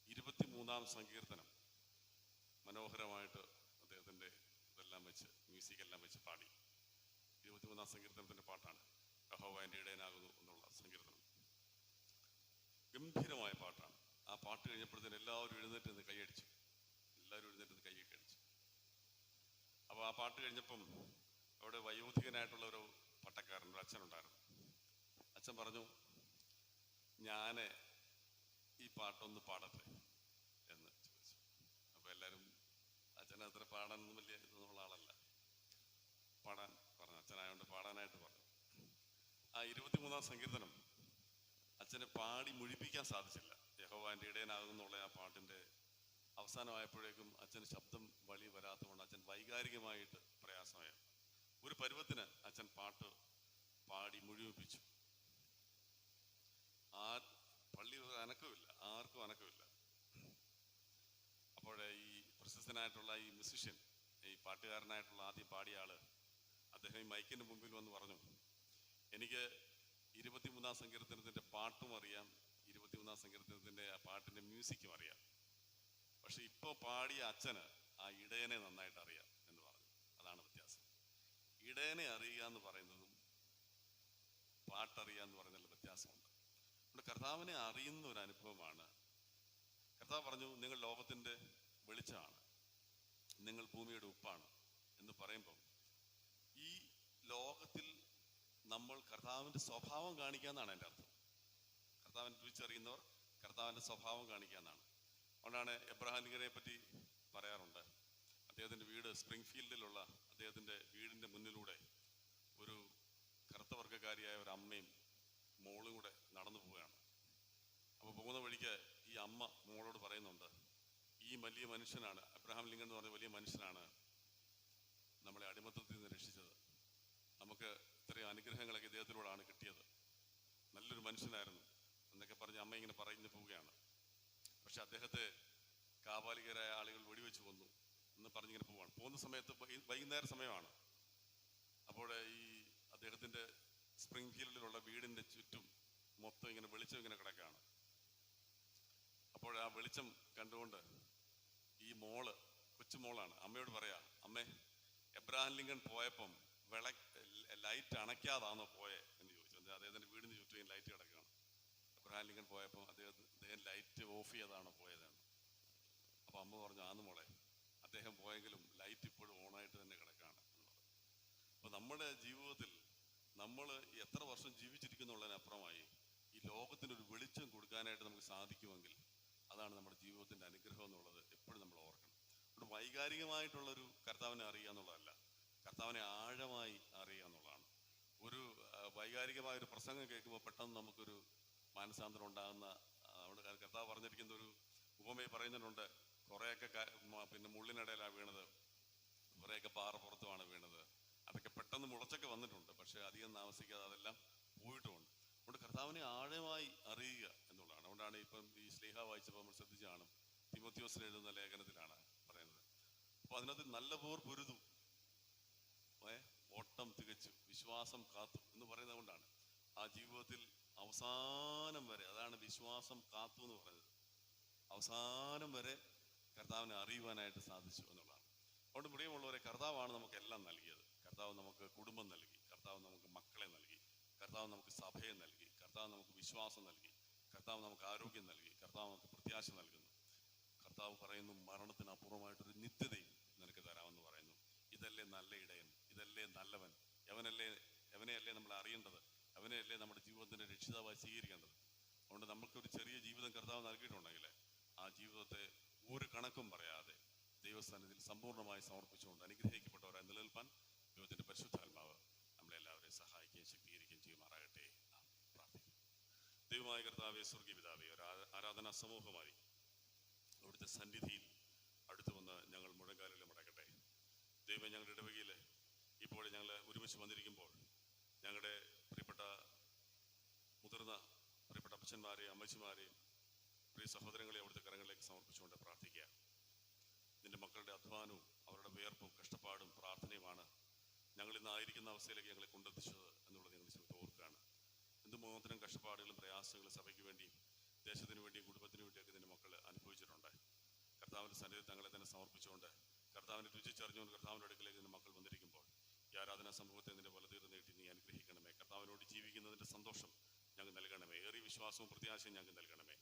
23-ാം സങ്കീർത്തനം മനോഹരമായിട്ട് അദ്ദേഹത്തിൻ്റെ ഇതെല്ലാം വെച്ച് മ്യൂസിക്കെല്ലാം വെച്ച് പാടി. 23-ാം സങ്കീർത്തനത്തിൻ്റെ പാട്ടാണ് യഹോവ എൻ്റെ ഇടയനാകുന്നു എന്നുള്ള സങ്കീർത്തനം. ഗംഭീരമായ പാട്ടാണ്. ആ പാട്ട് കഴിഞ്ഞപ്പോഴത്തേന് എല്ലാവരും എഴുന്നേറ്റ് നിന്ന് കൈയടിച്ചു. അപ്പോൾ ആ പാട്ട് കഴിഞ്ഞപ്പം അവിടെ വയോധികനായിട്ടുള്ള ഒരു പട്ടക്കാരൻ, ഒരു അച്ഛനുണ്ടായിരുന്നു. അച്ഛൻ പറഞ്ഞു, ഞാൻ ഈ പാട്ടൊന്ന് പാടട്ടെ എന്ന് ചോദിച്ചു. അപ്പോൾ എല്ലാവരും അച്ഛൻ അത്ര പാടാനൊന്നും വലിയ ഇതൊന്നുള്ള ആളല്ല, പാടാൻ പറഞ്ഞു. അച്ഛനായതുകൊണ്ട് പാടാനായിട്ട് പറഞ്ഞു. ആ 23-ാം സങ്കീർത്തനം അച്ഛനെ പാടി മുഴിപ്പിക്കാൻ സാധിച്ചില്ല. യഹോവ എൻ്റെ ഇടയനാകുന്നുള്ള ആ പാട്ടിൻ്റെ അവസാനമായപ്പോഴേക്കും അച്ഛന് ശബ്ദം വളി വരാത്തതുകൊണ്ട് അച്ഛൻ വൈകാരികമായിട്ട് പ്രയാസമായി. ഒരു പരുവത്തിന് അച്ഛൻ പാട്ട് പാടി മുഴുമിപ്പിച്ചു. ആ പള്ളി അനക്കമില്ല, ആർക്കും അനക്കമില്ല. അപ്പോൾ ഈ പ്രശസ്തനായിട്ടുള്ള ഈ മ്യൂസിഷ്യൻ, ഈ പാട്ടുകാരനായിട്ടുള്ള ആദ്യം പാടിയ ആള്, അദ്ദേഹം ഈ മൈക്കിൻ്റെ മുമ്പിൽ വന്ന് പറഞ്ഞു, എനിക്ക് 23-ാം സങ്കീർത്തനത്തിൻ്റെ പാട്ടും അറിയാം, 23-ാം സങ്കീർത്തനത്തിൻ്റെ ആ പാട്ടിൻ്റെ മ്യൂസിക്കും അറിയാം. പക്ഷെ ഇപ്പോൾ പാടിയ അച്ഛന് ആ ഇടയനെ നന്നായിട്ട് അറിയാം എന്ന് പറഞ്ഞു. അതാണ് വ്യത്യാസം. ഇടയനെ അറിയുക എന്ന് പറയുന്നതും പാട്ടറിയുക എന്ന് പറയുന്നതിൽ വ്യത്യാസമുണ്ട്. നമ്മുടെ കർത്താവിനെ അറിയുന്ന ഒരു അനുഭവമാണ്. കർത്താവ് പറഞ്ഞു, നിങ്ങൾ ലോകത്തിൻ്റെ വെളിച്ചമാണ്, നിങ്ങൾ ഭൂമിയുടെ ഉപ്പാണ് എന്ന് പറയുമ്പം ഈ ലോകത്തിൽ നമ്മൾ കർത്താവിൻ്റെ സ്വഭാവം കാണിക്കാന്നാണ് എൻ്റെ അർത്ഥം. കർത്താവിനെ രുചിച്ചറിയുന്നവർ കർത്താവിൻ്റെ സ്വഭാവം കാണിക്കാന്നാണ്. അതുകൊണ്ടാണ് എബ്രഹാം ലിങ്കനെ പറ്റി പറയാറുണ്ട്. അദ്ദേഹത്തിൻ്റെ വീട് സ്പ്രിംഗ്ഫീൽഡിലുള്ള അദ്ദേഹത്തിൻ്റെ വീടിൻ്റെ മുന്നിലൂടെ ഒരു കറുത്ത വർഗ്ഗക്കാരിയായ ഒരു അമ്മയും മോളും കൂടെ നടന്നു പോവുകയാണ്. അപ്പോൾ പോകുന്ന വഴിക്ക് ഈ അമ്മ മോളോട് പറയുന്നുണ്ട്, ഈ വലിയ മനുഷ്യനാണ്, എബ്രഹാം ലിങ്കൻ എന്ന് പറഞ്ഞ വലിയ മനുഷ്യനാണ് നമ്മളെ അടിമത്തത്തിൽ നിന്ന് രക്ഷിച്ചത്. നമുക്ക് ഇത്രയും അനുഗ്രഹങ്ങളൊക്കെ ഇദ്ദേഹത്തിലൂടെയാണ് കിട്ടിയത്. നല്ലൊരു മനുഷ്യനായിരുന്നു എന്നൊക്കെ പറഞ്ഞ് അമ്മ ഇങ്ങനെ പറഞ്ഞു പോവുകയാണ്. പക്ഷെ അദ്ദേഹത്തെ കാപാലികരായ ആളുകൾ വെടിവെച്ച് കൊന്നു എന്ന് പറഞ്ഞിങ്ങനെ പോവാണ്. പോകുന്ന സമയത്ത് വൈകുന്നേര സമയമാണ്. അപ്പോൾ ഈ അദ്ദേഹത്തിൻ്റെ സ്പ്രിംഗ്ഫീൽഡിലുള്ള വീടിൻ്റെ ചുറ്റും മൊത്തം ഇങ്ങനെ വെളിച്ചം ഇങ്ങനെ കിടക്കുകയാണ്. അപ്പോൾ ആ വെളിച്ചം കണ്ടുകൊണ്ട് ഈ മോള്, കൊച്ചുമോളാണ്, അമ്മയോട് പറയാ, അമ്മേ എബ്രഹാം ലിങ്കൻ പോയപ്പം ലൈറ്റ് അണയ്ക്കാതാണോ പോയെ എന്ന് ചോദിച്ചു. അദ്ദേഹത്തിൻ്റെ വീടിന് ചുറ്റും ലൈറ്റ് കിടക്കുകയാണ്. എബ്രഹാം ലിങ്കൻ പോയപ്പം അദ്ദേഹം ലൈറ്റ് ഓഫ് ചെയ്താണോ പോയതാണ്. അപ്പോൾ അമ്മ പറഞ്ഞു, ആന്ന് മോളെ, അദ്ദേഹം പോയെങ്കിലും ലൈറ്റ് ഇപ്പോഴും ഓണായിട്ട് തന്നെ കിടക്കുകയാണ് എന്നുള്ളത്. അപ്പോൾ നമ്മുടെ ജീവിതത്തിൽ നമ്മൾ എത്ര വർഷം ജീവിച്ചിരിക്കുന്നുള്ളതിനപ്പുറമായി ഈ ലോകത്തിനൊരു വെളിച്ചം കൊടുക്കാനായിട്ട് നമുക്ക് സാധിക്കുമെങ്കിൽ അതാണ് നമ്മുടെ ജീവിതത്തിൻ്റെ അനുഗ്രഹം എന്നുള്ളത് എപ്പോഴും നമ്മൾ ഓർക്കണം. അതുകൊണ്ട് വൈകാരികമായിട്ടുള്ളൊരു കർത്താവിനെ അറിയുക എന്നുള്ളതല്ല, കർത്താവിനെ ആഴമായി അറിയുക എന്നുള്ളതാണ്. ഒരു വൈകാരികമായൊരു പ്രസംഗം കേൾക്കുമ്പോൾ പെട്ടെന്ന് നമുക്കൊരു മാനസാന്തരം ഉണ്ടാകുന്ന, നമ്മുടെ കർത്താവ് പറഞ്ഞിരിക്കുന്ന ഒരു ഉപമയിൽ പറയുന്നുണ്ട്, കുറേയൊക്കെ പിന്നെ മുള്ളിനിടയിലാണ് വീണത്, കുറേയൊക്കെ പാറ പുറത്തുമാണ് വീണത്. അതൊക്കെ പെട്ടെന്ന് മുളച്ചൊക്കെ വന്നിട്ടുണ്ട്, പക്ഷേ അധികം താമസിക്കാതെ അതെല്ലാം പോയിട്ടുമുണ്ട്. അതുകൊണ്ട് കർത്താവിനെ ആഴമായി അറിയുക എന്നുള്ളതാണ്. അതുകൊണ്ടാണ് ഇപ്പം ഈ സ്ലീഹ വായിച്ചപ്പോൾ നമ്മൾ ശ്രദ്ധിച്ചാണ്, തിമോത്തിയോസിന് എഴുതുന്ന ലേഖനത്തിലാണ് പറയുന്നത്. അപ്പോൾ അതിനകത്ത് നല്ല പോർ പൊരുതു, ഓട്ടം വിശ്വാസം കാത്തു എന്ന് പറയുന്നത് കൊണ്ടാണ് ആ ജീവിതത്തിൽ അവസാനം വരെ, അതാണ് വിശ്വാസം കാത്തു എന്ന് പറയുന്നത്, അവസാനം വരെ കർത്താവിനെ അറിയുവാനായിട്ട് സാധിച്ചു എന്നുള്ളതാണ്. അതുകൊണ്ട് പ്രിയമുള്ളവരെ, കർത്താവാണ് നമുക്കെല്ലാം നൽകിയത്. കർത്താവ് നമുക്ക് കുടുംബം നൽകി, കർത്താവ് നമുക്ക് മക്കളെ നൽകി, കർത്താവ് നമുക്ക് സഭയെ നൽകി, കർത്താവ് നമുക്ക് വിശ്വാസം നൽകി, കർത്താവ് നമുക്ക് ആരോഗ്യം നൽകി, കർത്താവ് നമുക്ക് പ്രത്യാശ നൽകുന്നു. കർത്താവ് പറയുന്നു, മരണത്തിന് അപൂർവമായിട്ടൊരു നിത്യതയും നിനക്ക് തരാമെന്ന് പറയുന്നു. ഇതല്ലേ നല്ല ഇടയൻ, ഇതല്ലേ നല്ലവൻ, എവനെയല്ലേ നമ്മൾ അറിയേണ്ടത്, അവനെയല്ലേ നമ്മുടെ ജീവിതത്തിന്റെ രക്ഷിതാവായി സ്വീകരിക്കേണ്ടത്. അതുകൊണ്ട് നമുക്കൊരു ചെറിയ ജീവിതം കർത്താവ് നൽകിയിട്ടുണ്ടെങ്കിൽ ആ ജീവിതത്തെ ഒരു കണക്കും പറയാതെ ദൈവസ്ഥാനത്തിൽ സമ്പൂർണ്ണമായി സമർപ്പിച്ചുകൊണ്ട് അനുഗ്രഹിക്കപ്പെട്ടവരായി നിലനിൽപ്പാൻ ദൈവത്തിന്റെ പരിശുദ്ധാത്മാവ് നമ്മളെല്ലാവരെയും സഹായിക്കുകയും ശക്തീകരിക്കുകയും ചെയ്യുമാറാകട്ടെ. നാം പ്രാർത്ഥിക്കും. ദൈവമായ കർത്താവേ, സ്വർഗീയ പിതാവേ, ഒരു ആരാധനാ സമൂഹമായി അവിടുത്തെ സന്നിധിയിൽ അടുത്തു വന്ന് ഞങ്ങൾ മുഴങ്കാലിൽ മടക്കട്ടെ. ദൈവം, ഞങ്ങളുടെ ഇടവകയിൽ ഇപ്പോൾ ഞങ്ങൾ ഒരുമിച്ച് വന്നിരിക്കുമ്പോൾ ഞങ്ങളുടെ പ്രിയപ്പെട്ട മുതിർന്ന പ്രിയപ്പെട്ട അപ്പച്ചന്മാരെയും അമ്മച്ചിമാരെയും പ്രിയ സഹോദരങ്ങളെ അവിടുത്തെ കരങ്ങളിലേക്ക് സമർപ്പിച്ചുകൊണ്ട് പ്രാർത്ഥിക്കുക. നിന്റെ മക്കളുടെ അധ്വാനവും അവരുടെ വിയർപ്പും കഷ്ടപ്പാടും പ്രാർത്ഥനയുമാണ് ഞങ്ങൾ ഇന്നായിരിക്കുന്ന അവസ്ഥയിലേക്ക് ഞങ്ങളെ കൊണ്ടെത്തിച്ചത് എന്നുള്ളത് ഞങ്ങൾ ശ്രമിച്ച് ഓർക്കുകയാണ്. എന്തുമാത്രം കഷ്ടപ്പാടുകളും പ്രയാസങ്ങളും സഭയ്ക്ക് വേണ്ടിയും ദേശത്തിന് വേണ്ടിയും കുടുംബത്തിന് വേണ്ടിയൊക്കെ നിന്റെ മക്കൾ അനുഭവിച്ചിട്ടുണ്ട്. കർത്താവിൻ്റെ സന്നിധി തങ്ങളെ തന്നെ സമർപ്പിച്ചുകൊണ്ട് കർത്താവിനെ രുചിച്ചറിഞ്ഞുകൊണ്ട് കർത്താവിൻ്റെ അടുക്കിലേക്ക് നിന്റെ മക്കൾ വന്നിരിക്കുമ്പോൾ ഈ ആരാധനാ സമൂഹത്തെ നിന്റെ വലതീർ നീട്ടി നീ അനുഗ്രഹിക്കണമേ. കർത്താവിനോട് ജീവിക്കുന്നതിൻ്റെ സന്തോഷം ഞങ്ങൾക്ക് നൽകണമേ. ഏറിയ വിശ്വാസവും പ്രത്യാശയും ഞങ്ങൾക്ക് നൽകണമേ.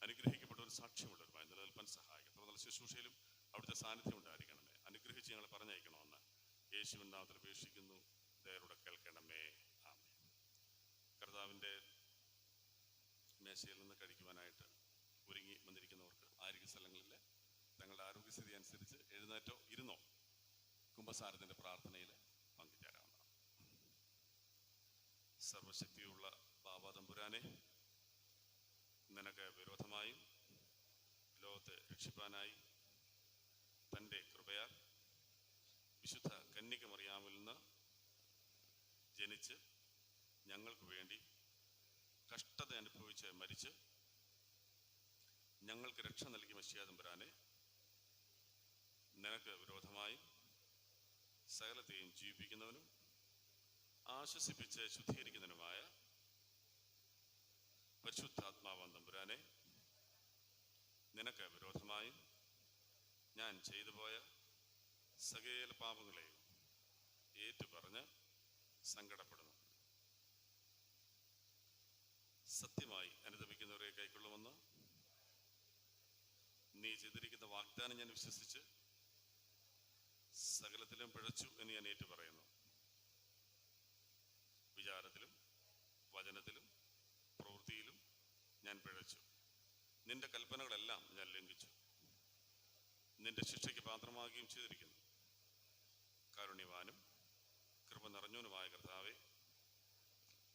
അനുഗ്രഹിക്കപ്പെട്ട ഒരു സാക്ഷ്യമുള്ളവരുമായി നിലനിൽപ്പാൻ സഹായിക്കും. തുടർന്നുള്ള ശുശ്രൂഷയിലും അവിടുത്തെ സാന്നിധ്യം ഉണ്ടായിരിക്കണമേ. അനുഗ്രഹിച്ച് ഞങ്ങളെ പറഞ്ഞയക്കണമെന്ന് യേശുവിൻ നാമത്തിൽ അപേക്ഷിക്കുന്നു. ദയയോടെ കേൾക്കണമേ. ആമേൻ. കർത്താവിൻ്റെ മേശയിൽ നിന്ന് കഴിക്കുവാനായിട്ട് ഒരുങ്ങി വന്നിരിക്കുന്നവർക്ക് ആരോഗ്യ സ്ഥലങ്ങളിൽ തങ്ങളുടെ ആരോഗ്യസ്ഥിതി അനുസരിച്ച് എഴുന്നേറ്റോ ഇരുന്നോ കുംഭസാരത്തിൻ്റെ പ്രാർത്ഥനയിൽ പങ്കുചേരാവുന്നതാണ്. സർവശക്തിയുള്ള ബാബാ തമ്പുരാനെ, നിനക്ക് വിരോധമായും ലോകത്തെ രക്ഷിപ്പാനായി തൻ്റെ കൃപയാൽ വിശുദ്ധ കന്യക മറിയാമിൽ നിന്ന് ജനിച്ച് ഞങ്ങൾക്ക് വേണ്ടി കഷ്ടത അനുഭവിച്ച് മരിച്ച് ഞങ്ങൾക്ക് രക്ഷ നൽകിയ മശിഹാ തമ്പുരാനെ, നിനക്ക് വിരോധമായും സകലത്തെയും ജീവിപ്പിക്കുന്നവനും ആശ്വസിപ്പിച്ച് ശുദ്ധീകരിക്കുന്നതിനുമായ പരിശുദ്ധാത്മാവാം തമ്പുരാനെ, നിനക്ക് വിരോധമായും ഞാൻ ചെയ്തു പോയ സകല പാപങ്ങളെയും ഏറ്റുപറഞ്ഞ് സങ്കടപ്പെടുന്നു. സത്യമായി അനുദപിക്കുന്നവരെ കൈക്കൊള്ളുമെന്ന് നീ ചെയ്തിരിക്കുന്ന വാഗ്ദാനം ഞാൻ വിശ്വസിച്ച് സകലത്തിലും പിഴച്ചു എന്ന് ഞാൻ ഏറ്റുപറയുന്നു. വിചാരത്തിലും വചനത്തിലും പ്രവൃത്തിയിലും ഞാൻ പിഴച്ചു. നിന്റെ കൽപ്പനകളെല്ലാം ഞാൻ ലംഘിച്ചു. നിന്റെ ശിക്ഷയ്ക്ക് പാത്രമാകുകയും ചെയ്തിരിക്കുന്നു. കാരുണ്യവാനും കൃപ നിറഞ്ഞവനുമായ കർത്താവെ,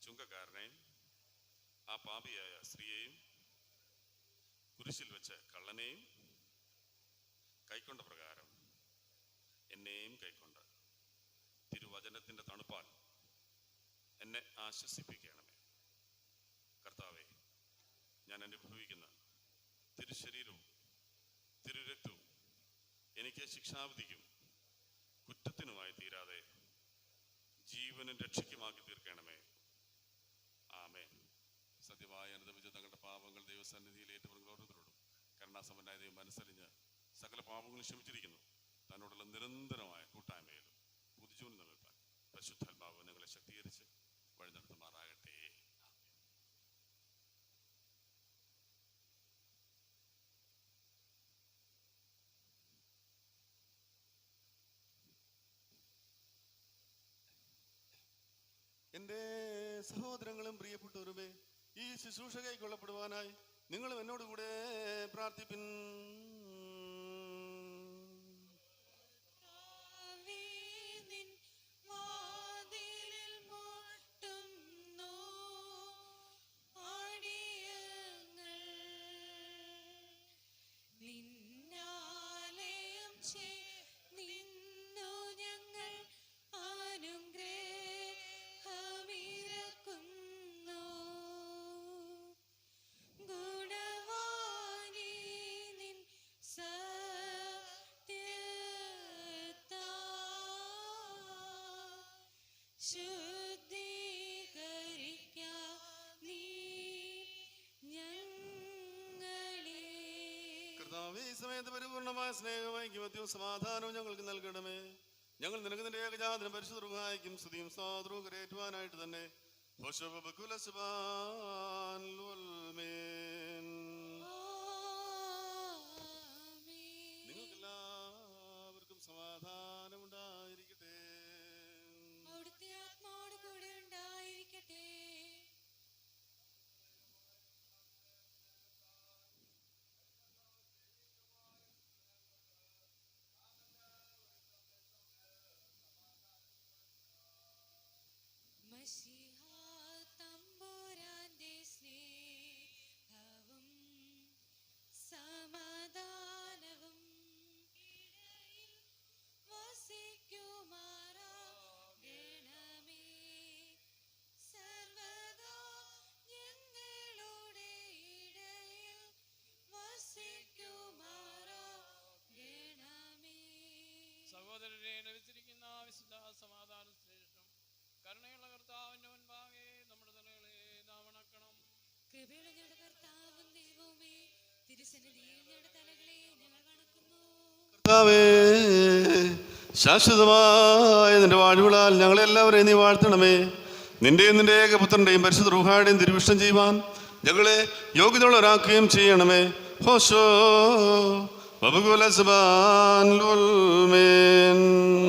ചുങ്കക്കാരനെയും ആ പാപിയായ സ്ത്രീയെയും കുരിശിൽ വെച്ച് കള്ളനെയും കൈക്കൊണ്ട പ്രകാരം എന്നെയും കൈക്കൊണ്ട് തിരുവചനത്തിൻ്റെ തണുപ്പാൽ എന്നെ ആശ്വസിപ്പിക്കണമേ. കർത്താവെ, ഞാൻ അനുഭവിക്കുന്ന തിരുശരീരവും തിരുരക്തവും എനിക്ക് ശിക്ഷാവിധിക്കും കുറ്റത്തിനുമായി തീരാതെ ജീവനും രക്ഷയ്ക്കുമാക്കി തീർക്കണമേ. ആമേൻ. സത്യമായി അനുദപിച്ച് തങ്ങളുടെ പാപങ്ങൾ ദൈവസന്നിധിയിൽ ഏറ്റുപറഞ്ഞ ഓരോരുത്തരോടും കരുണാസമ്പന്നനായ ദൈവം മനസ്സറിഞ്ഞ് സകല പാപങ്ങളും ക്ഷമിച്ചിരിക്കുന്നു. തന്നോടുള്ള നിരന്തരമായ കൂട്ടായ്മയിലും പുതുജീവൻ നിലനിൽപ്പാൻ പരിശുദ്ധാത്മാവ് നിങ്ങളെ ശക്തീകരിച്ച് വഴി നടത്തുമാറാകട്ടെ. എൻ്റെ സഹോദരങ്ങളും പ്രിയപ്പെട്ടവരുമേ, ഈ ശുശ്രൂഷ കൈക്കൊള്ളപ്പെടുവാനായി നിങ്ങളും എന്നോടുകൂടെ പ്രാർത്ഥിപ്പിൻ. കർത്താവേ, ഈ സമയത്ത് പരിപൂർണമായ സ്നേഹവും ഐക്യമത്യവും സമാധാനവും ഞങ്ങൾക്ക് നൽകണമേ. ഞങ്ങൾ നിനക്ക് നിന്റെ ഏകജാതനും പരിശുദ്ധ റുഹായിക്കും സ്തുതിയും സ്തോത്രവും കരയേറ്റുവാനായിട്ട് തന്നെ നിങ്ങൾക്കെല്ലാവർക്കും സമാധാനം ഉണ്ടായിരിക്കട്ടെ. അവിടുത്തെ ആത്മാവോട് കൂടെ ഉണ്ടായിരിക്കട്ടെ. മശിഹാ തമ്പുരാന്റെ സ്നേഹവും സമാധാനവും ഇടയിൽ വസിക്കുമാറാകണമേ. സർവ്വദാ ഞങ്ങളുടെ ഇടയിൽ വസിക്കുമാറാകണമേ. സഹോദരരെ, ലഭിച്ചിരിക്കുന്ന വിശുദ്ധ സമാധാന ശ്രേഷ്ഠം കരുണയുള്ള കർത്താവിന്റെ മുൻപാകെ നമ്മുടെ തലകളെ നാം വണക്കണം. കൃപയുള്ള ഞങ്ങളുടെ കർത്താവും ദൈവവുമേ, തിരുസന്നിധിയിൽ ഞങ്ങളുടെ തലകളെ ഞങ്ങൾ വണക്കുന്നു. കർത്താവേ, ശാശ്വതമായ നിന്റെ വാഴ്വുകളാൽ ഞങ്ങളെല്ലാവരെയും നീ വാഴ്ത്തണമേ. നിന്റെയും നിന്റെ ഏകപുത്രന്റെയും പരിശുദ്ധ റൂഹായുടെയും തിരുവിഷ്ടം ചെയ്യുവാൻ ഞങ്ങളെ യോഗ്യതയുള്ളവരാക്കുകയും ചെയ്യണമേ. ഹോശോ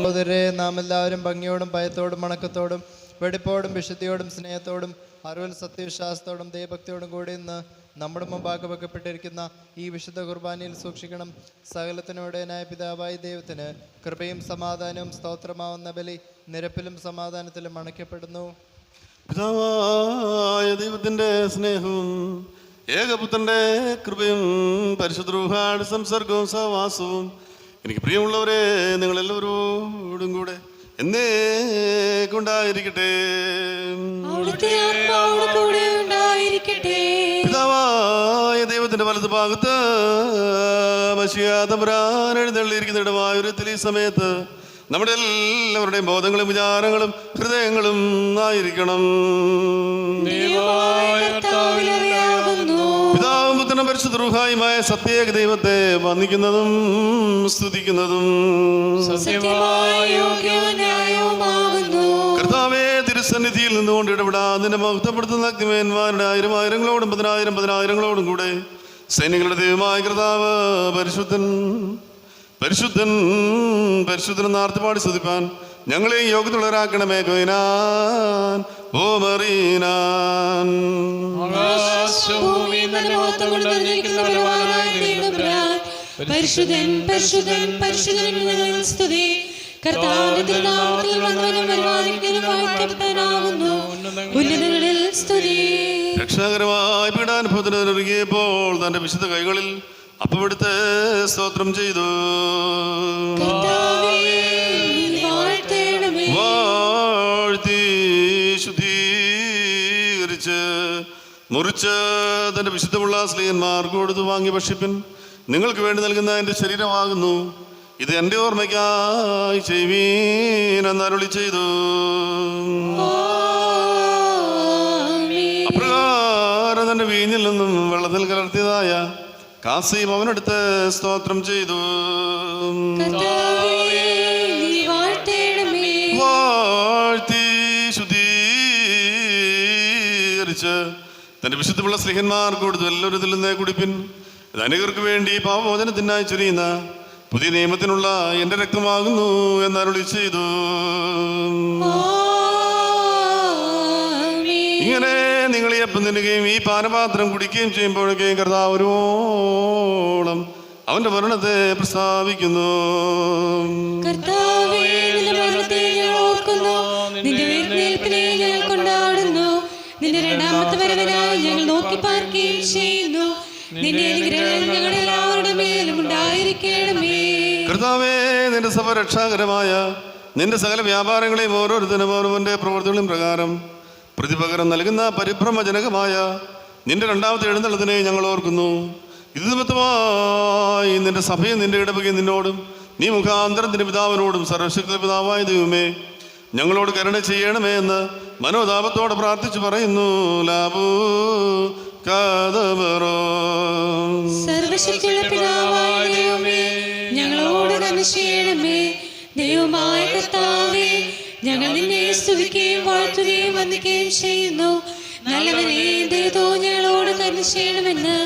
സഹോദരരെ, നാം എല്ലാവരും ഭംഗിയോടും ഭയത്തോടും വണക്കത്തോടും വെടിപ്പോടും വിശുദ്ധിയോടും സ്നേഹത്തോടും അറിവിൽ സത്യവിശ്വാസത്തോടും ദൈവഭക്തിയോടും കൂടി ഇന്ന് നമ്മുടെ മുമ്പാകെ വെക്കപ്പെട്ടിരിക്കുന്ന ഈ വിശുദ്ധ കുർബാനയിൽ സൂക്ഷിക്കണം. സകലത്തിനുടേനായ പിതാവായ ദൈവത്തിന് കൃപയും സമാധാനവും സ്തോത്രമാവുന്ന ബലി നിരപ്പിലും സമാധാനത്തിലും അണയ്ക്കപ്പെടുന്നു. പിതാവായ ദൈവത്തിന്റെ സ്നേഹവും ഏകപുത്രന്റെ കൃപയും പരിശുദ്ധ റൂഹായുടെ സംസർഗവും സഹവാസവും എനിക്ക് പ്രിയമുള്ളവരെ നിങ്ങളെല്ലാവരോടും കൂടെ എന്നേക്കുണ്ടായിരിക്കട്ടെ. അവിടുത്തെ ആത്മാവോട് കൂടെ ഉണ്ടായിരിക്കട്ടെ. പിതാവായ ദൈവത്തിന്റെ വലതു ഭാഗത്ത് മശിഹാ തമ്പുരാൻ എഴുന്നള്ളിയിരിക്കുന്ന ഇടമായ ഒരു ഈ സമയത്ത് നമ്മുടെ എല്ലാവരുടെയും ബോധങ്ങളും വിചാരങ്ങളും ഹൃദയങ്ങളും ആയിരിക്കണം. പിതാവും പുത്രനും പരിശുദ്ധ റൂഹായുമായ സത്യേക ദൈവത്തെ വന്ദിക്കുന്നതും സ്തുതിക്കുന്നതും കർത്താവേ, തിരുസന്നിധിയിൽ നിന്നുകൊണ്ട് ഇടപെടാൻ നിന്നെ മഹത്വപ്പെടുത്തുന്ന അഗ്നിമേന്മാരുടെ ആയിരം ആയിരങ്ങളോടും പതിനായിരം പതിനായിരങ്ങളോടും കൂടെ സൈന്യങ്ങളുടെ ദൈവമായ കർത്താവ് പരിശുദ്ധൻ പരിശുദ്ധൻ പരിശുദ്ധൻ നാർത്തുപാടി സ്തുതിപ്പാൻ ഞങ്ങളെ യോഗ്യതയുള്ളവരാക്കണമേ. കൊയിനാൻ ഓ മറീനാൻ. പരിശുദ്ധൻ പരിശുദ്ധൻ പരിശുദ്ധൻ സ്തുതി. കർത്താവിന്റെ തിരുനാമത്തിൽ വന്നവനും വരുവാനിരിക്കുന്നവനും വാഴ്ത്തപ്പെട്ടവനാകുന്നു. ഉന്നതങ്ങളിൽ സ്തുതി. രക്ഷാകരമായ പീഡാനുഭവത്തിന് ഒരുങ്ങിയപ്പോൾ തന്റെ വിശുദ്ധ കൈകളിൽ അപ്പമെടുത്ത് സ്തോത്രം ചെയ്തു. വാഴ്ത്തി ശുദ്ധീകരിച്ച് മുറിച്ച് തന്റെ വിശുദ്ധമുള്ള സ്ത്രീയന്മാർക്ക് കൊടുത്തു വാങ്ങി ഭക്ഷിപ്പിൻ. നിങ്ങൾക്ക് വേണ്ടി നൽകുന്ന എന്റെ ശരീരമാകുന്നു. ഇത് എന്റെ ഓർമ്മയ്ക്കായി ചെയ്യുവീൻ എന്ന് അരുളി ചെയ്തു. അപ്രകാരം തന്റെ വീഞ്ഞിൽ നിന്നും വെള്ളത്തിൽ കലർത്തിയതായ കാസീം അവനെടുത്ത് സ്തോത്രം ചെയ്തു. വാഴ്ത്തി ശുദ്ധീകരിച്ച് തന്റെ വിശുദ്ധമുള്ള സ്നേഹന്മാർക്ക് കൊടുത്തു. എല്ലാവരും ഇതിൽ നിന്നേ കുടിപ്പിൻ. ഇത് അനേകർക്ക് വേണ്ടി പാപമോചനത്തിനായി ചൊരിയുന്ന പുതിയ നിയമത്തിനുള്ള എന്റെ രക്തമാകുന്നു എന്ന് അരുളി ചെയ്തു. ഇങ്ങനെ നിങ്ങൾ ഈ അപ്പം തിന്നുകയും ഈ പാനപാത്രം കുടിക്കുകയും ചെയ്യുമ്പോഴൊക്കെയും കർത്താവരോളം അവന്റെ മരണത്തെ പ്രസ്താവിക്കുന്നു. നിന്റെ രണ്ടാമത്തെ വരവിനായി ഞങ്ങൾ നോക്കി പാർക്കുകയും ചെയ്യുന്നു. നിന്റെ അനുഗ്രഹം ഞങ്ങളുടെ എല്ലാവരുടെ മേലും ഉണ്ടായിരിക്കണമേ. കർത്താവേ, നിന്റെ സഭ രക്ഷാകരമായ നിന്റെ സകല വ്യാപാരങ്ങളെയും ഓരോരുത്തരും ഓരോന്റെ പ്രവർത്തികളും പ്രകാരം പ്രതിപകരം നൽകുന്ന പരിഭ്രമജനകമായ നിന്റെ രണ്ടാമത്തെ എഴുന്നള്ളത്തിനെ ഞങ്ങൾ ഓർക്കുന്നു. ഇത് നിമിത്തമായി നിന്റെ സഭയും നിന്റെ ഇടവകയും നിന്നോടും നീ മുഖാന്തരം നിന്റെ പിതാവിനോടും സർവശക്തി പിതാവായ ദൈവമേ ഞങ്ങളോട് കരുണ ചെയ്യണമേ എന്ന് മനോതാപത്തോടെ പ്രാർത്ഥിച്ചു പറയുന്നു ലാബൂ കാതബറോ. സർവശക്തിയുള്ള പിതാവായ ദൈവമേ, ഞങ്ങളോട് കരുണ ചെയ്യണമേ. ദൈവമായ കർത്താവേ, ഞങ്ങൾ നിന്നെ സ്തുതിക്കുകയും വാഴ്ത്തുകയും വന്ദിക്കുകയും ചെയ്യുന്നു. നല്ലവനെ ദൈവത്തോ ഞങ്ങളോട് കരുണ ചെയ്യണമെന്ന്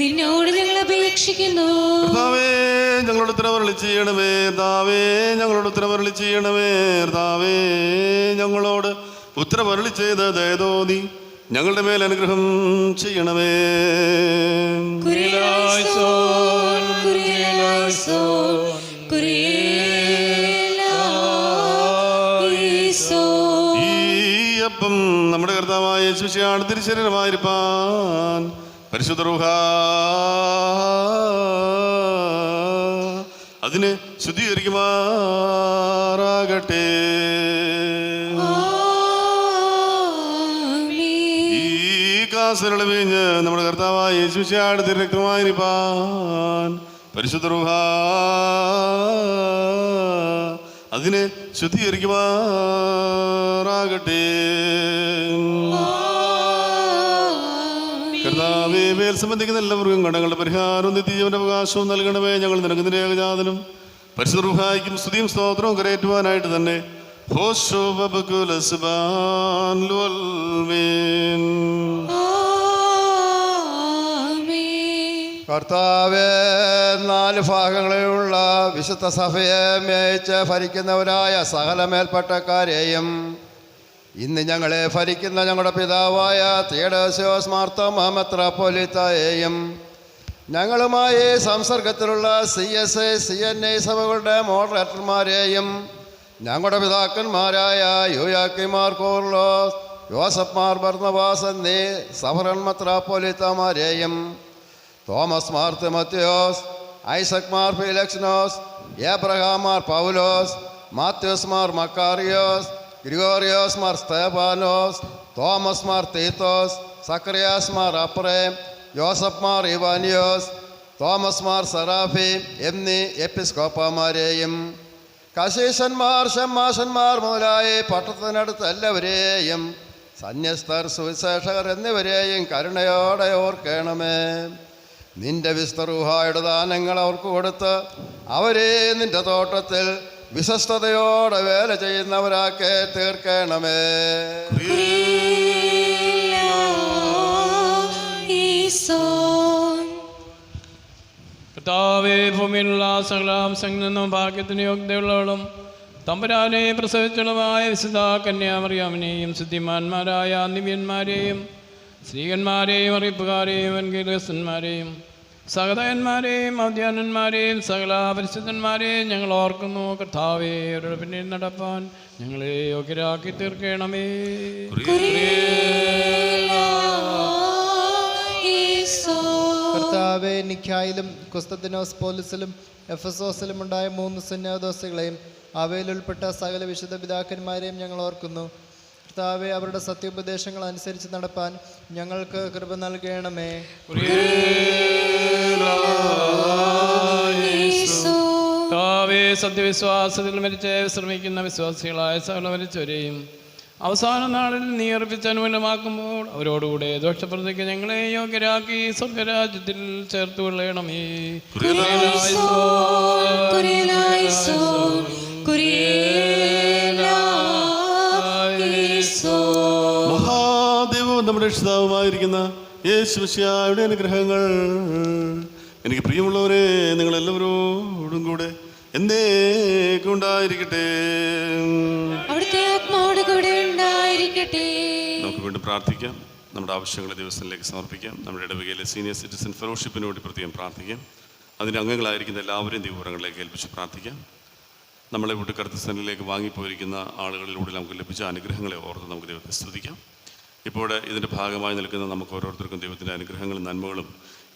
നിന്നോട് ഞങ്ങൾ അപേക്ഷിക്കുന്നു. കർത്താവേ ഞങ്ങളോട് ഉത്തരവരുളി ചെയ്യണമേ. കർത്താവേ ഞങ്ങളോട് ഉത്തരവരുളി ചെയ്യണമേ. കർത്താവേ ഞങ്ങളോട് ഉത്തരവരുളി ചെയ്ത് ദയതോന്നി ഞങ്ങളുടെ മേൽ അനുഗ്രഹം ചെയ്യണമേ. കുരിയലായിസോൻ, കുരിയലായിസോൻ, കുരിയലായിസോൻ. ഈ അപ്പം നമ്മുടെ കർത്താവായ യേശുമിശിഹായുടെ തിരുശരീരമായിരിക്കാൻ പരിശുദ്ധ റൂഹ അതിനെ ശുദ്ധീകരിക്കുമാറാകട്ടെ. ഈ കാസരള വീഞ്ഞ് നമ്മുടെ കർത്താവായ യേശുമിശിഹായുടെ തിരുരക്തമായിരിക്കാൻ പരിശുദ്ധ റൂഹ അതിനെ ശുദ്ധീകരിക്കുമാറാകട്ടെ. കർത്താവേ മേൽ സംബന്ധിക്കുന്ന എല്ലാവർക്കും കടങ്ങളുടെ പരിഹാരവും നിത്യജീവന്റെ അവകാശവും നൽകണമേ. ഞങ്ങൾ നിനക്ക് നിന്റെ ഏകജാതനും പരിശുദ്ധ റൂഹായിക്കും സ്തുതിയും സ്തോത്രവും കരയേറ്റുവാനായിട്ട് തന്നെ കർത്താവേ, 4 ഭാഗങ്ങളിലുള്ള വിശുദ്ധ സഭയെ മേയിച്ച് ഭരിക്കുന്നവരായ സകല മേൽപ്പട്ടക്കാരെയും ഇന്ന് ഞങ്ങളെ ഭരിക്കുന്ന ഞങ്ങളുടെ പിതാവായ തിയഡോസിയോസ് മാർത്തോമാ മെത്രാപ്പോലീത്തായെയും ഞങ്ങളുമായി സംസർഗത്തിലുള്ള CSA CNA സഭകളുടെ മോഡറേറ്റർമാരെയും ഞങ്ങളുടെ പിതാക്കന്മാരായ യൂയാക്കിമാർ കോർലോസ്, യോസഫ് മാർ ബർന്നബാസ് എന്നീ സഫറൻ മെത്രാപ്പോലീത്താമാരെയും തോമസ് മാർ തിമോത്തിയോസ്, ഐസക് മാർ ഫിലക്സ്നോസ്, ഏബ്രഹാം മാർ പൗലോസ്, മാത്യൂസ് മാർ മക്കാറിയോസ്, ഗ്രിഗോറിയോസ് മാർ സ്തേഫാനോസ്, തോമസ് മാർ തീത്തോസ്, സക്രിയാസ് മാർ അപ്രേം, ജോസഫ് മാർ ഇവാനിയോസ്, തോമസ് മാർ സറാഫി എന്നീ എപ്പിസ്കോപ്പമാരെയും കശീശന്മാർ, ഷമ്മാശന്മാർ മുതലായ പട്ടണത്തിനടുത്ത് എല്ലാവരെയും സന്യസ്തർ, സുവിശേഷകർ എന്നിവരെയും കരുണയോടെ ഓർക്കണമേ. നിന്റെ വിശുദ്ധ റൂഹായുടെ ദാനങ്ങൾ അവർക്ക് കൊടുത്ത് അവരെ നിന്റെ തോട്ടത്തിൽ വിശ്വസ്തയോടെ വേല ചെയ്യുന്നവരാക്കെ തീർക്കണമേ. കർത്താവേ, ഭൂമിയിലുള്ള സകലാംശങ്ങളിൽ നിന്നും ഭാഗ്യത്തിന് യോഗ്യതയുള്ളവളും തമ്പുരാനെ പ്രസവിച്ചുള്ളതായ വിശുദ്ധ കന്യാമറിയാമിനെയും ശുദ്ധിമാന്മാരായ ദിവ്യന്മാരെയും സ്ത്രീകന്മാരെയും അറിയിപ്പുകാരെയും വൻകീലസ്തന്മാരെയും സഹതയന്മാരെയും ഔദ്യാനന്മാരെയും സകല പരിശുദ്ധന്മാരെയും ഞങ്ങൾ ഓർക്കുന്നു. കർത്താവേ, അവരുടെ പിന്നിൽ നടപ്പാൻ ഞങ്ങളെ യോഗ്യരാക്കി തീർക്കണമേ. കർത്താവേ, നിഖ്യായിലും കുസ്തദിനോസ് പോലിസിലും എഫസോസിലും ഉണ്ടായ 3 സന്യാദോസുകളെയും അവയിൽ ഉൾപ്പെട്ട സകല വിശുദ്ധ പിതാക്കന്മാരെയും ഞങ്ങൾ ഓർക്കുന്നു. കർത്താവേ, അവരുടെ സത്യോപദേശങ്ങൾ അനുസരിച്ച് നടപ്പാൻ ഞങ്ങൾക്ക് കൃപ നൽകണമേ. കർത്താവേ, സത്യവിശ്വാസത്തിൽ മരിച്ച് വിശ്രമിക്കുന്ന വിശ്വാസികളായ സകല മരിച്ചവരെയും അവസാന നാളിൽ നീ അർപ്പിച്ച് അനുകൂലമാക്കുമ്പോൾ അവരോടുകൂടെ ദോഷപ്രതിക്ക് ഞങ്ങളെ യോഗ്യരാക്കി സ്വർഗരാജ്യത്തിൽ ചേർത്ത് കൊള്ളണമേ. മഹാദേവവും നമ്മുടെ രക്ഷിതാവുമായിരിക്കുന്ന യേശുമിശിഹായുടെ അനുഗ്രഹങ്ങൾ എനിക്ക് പ്രിയമുള്ളവരെ നിങ്ങളെല്ലാവരോടും കൂടെ എന്നേക്കും ഉണ്ടായിരിക്കട്ടെ. അവിടുത്തെ ആത്മാവോട് കൂടെ ഉണ്ടായിരിക്കട്ടെ. നമുക്ക് വീണ്ടും പ്രാർത്ഥിക്കാം. നമ്മുടെ ആവശ്യങ്ങളെ ദിവസത്തിലേക്ക് സമർപ്പിക്കാം. നമ്മുടെ ഇടവകയിലെ സീനിയർ സിറ്റിസൺ ഫെലോഷിപ്പിന് വേണ്ടി പ്രത്യേകം പ്രാർത്ഥിക്കാം. അതിൻ്റെ അംഗങ്ങളായിരിക്കുന്ന എല്ലാവരെയും ദൈവപരങ്ങളിലേക്ക് ഏൽപ്പിച്ച് പ്രാർത്ഥിക്കാം. നമ്മളെ വിട്ട് കർത്തസനിലേക്ക് വാങ്ങിപ്പോയിരിക്കുന്ന ആളുകളിലൂടെ നമുക്ക് ലഭിച്ച അനുഗ്രഹങ്ങളെ ഓർത്ത് നമുക്ക് ദൈവത്തെ സ്തുതിക്കാം. ഇപ്പോൾ ഇതിൻ്റെ ഭാഗമായി നിൽക്കുന്ന നമുക്ക് ഓരോരുത്തർക്കും ദൈവത്തിൻ്റെ അനുഗ്രഹങ്ങളും നന്മകളും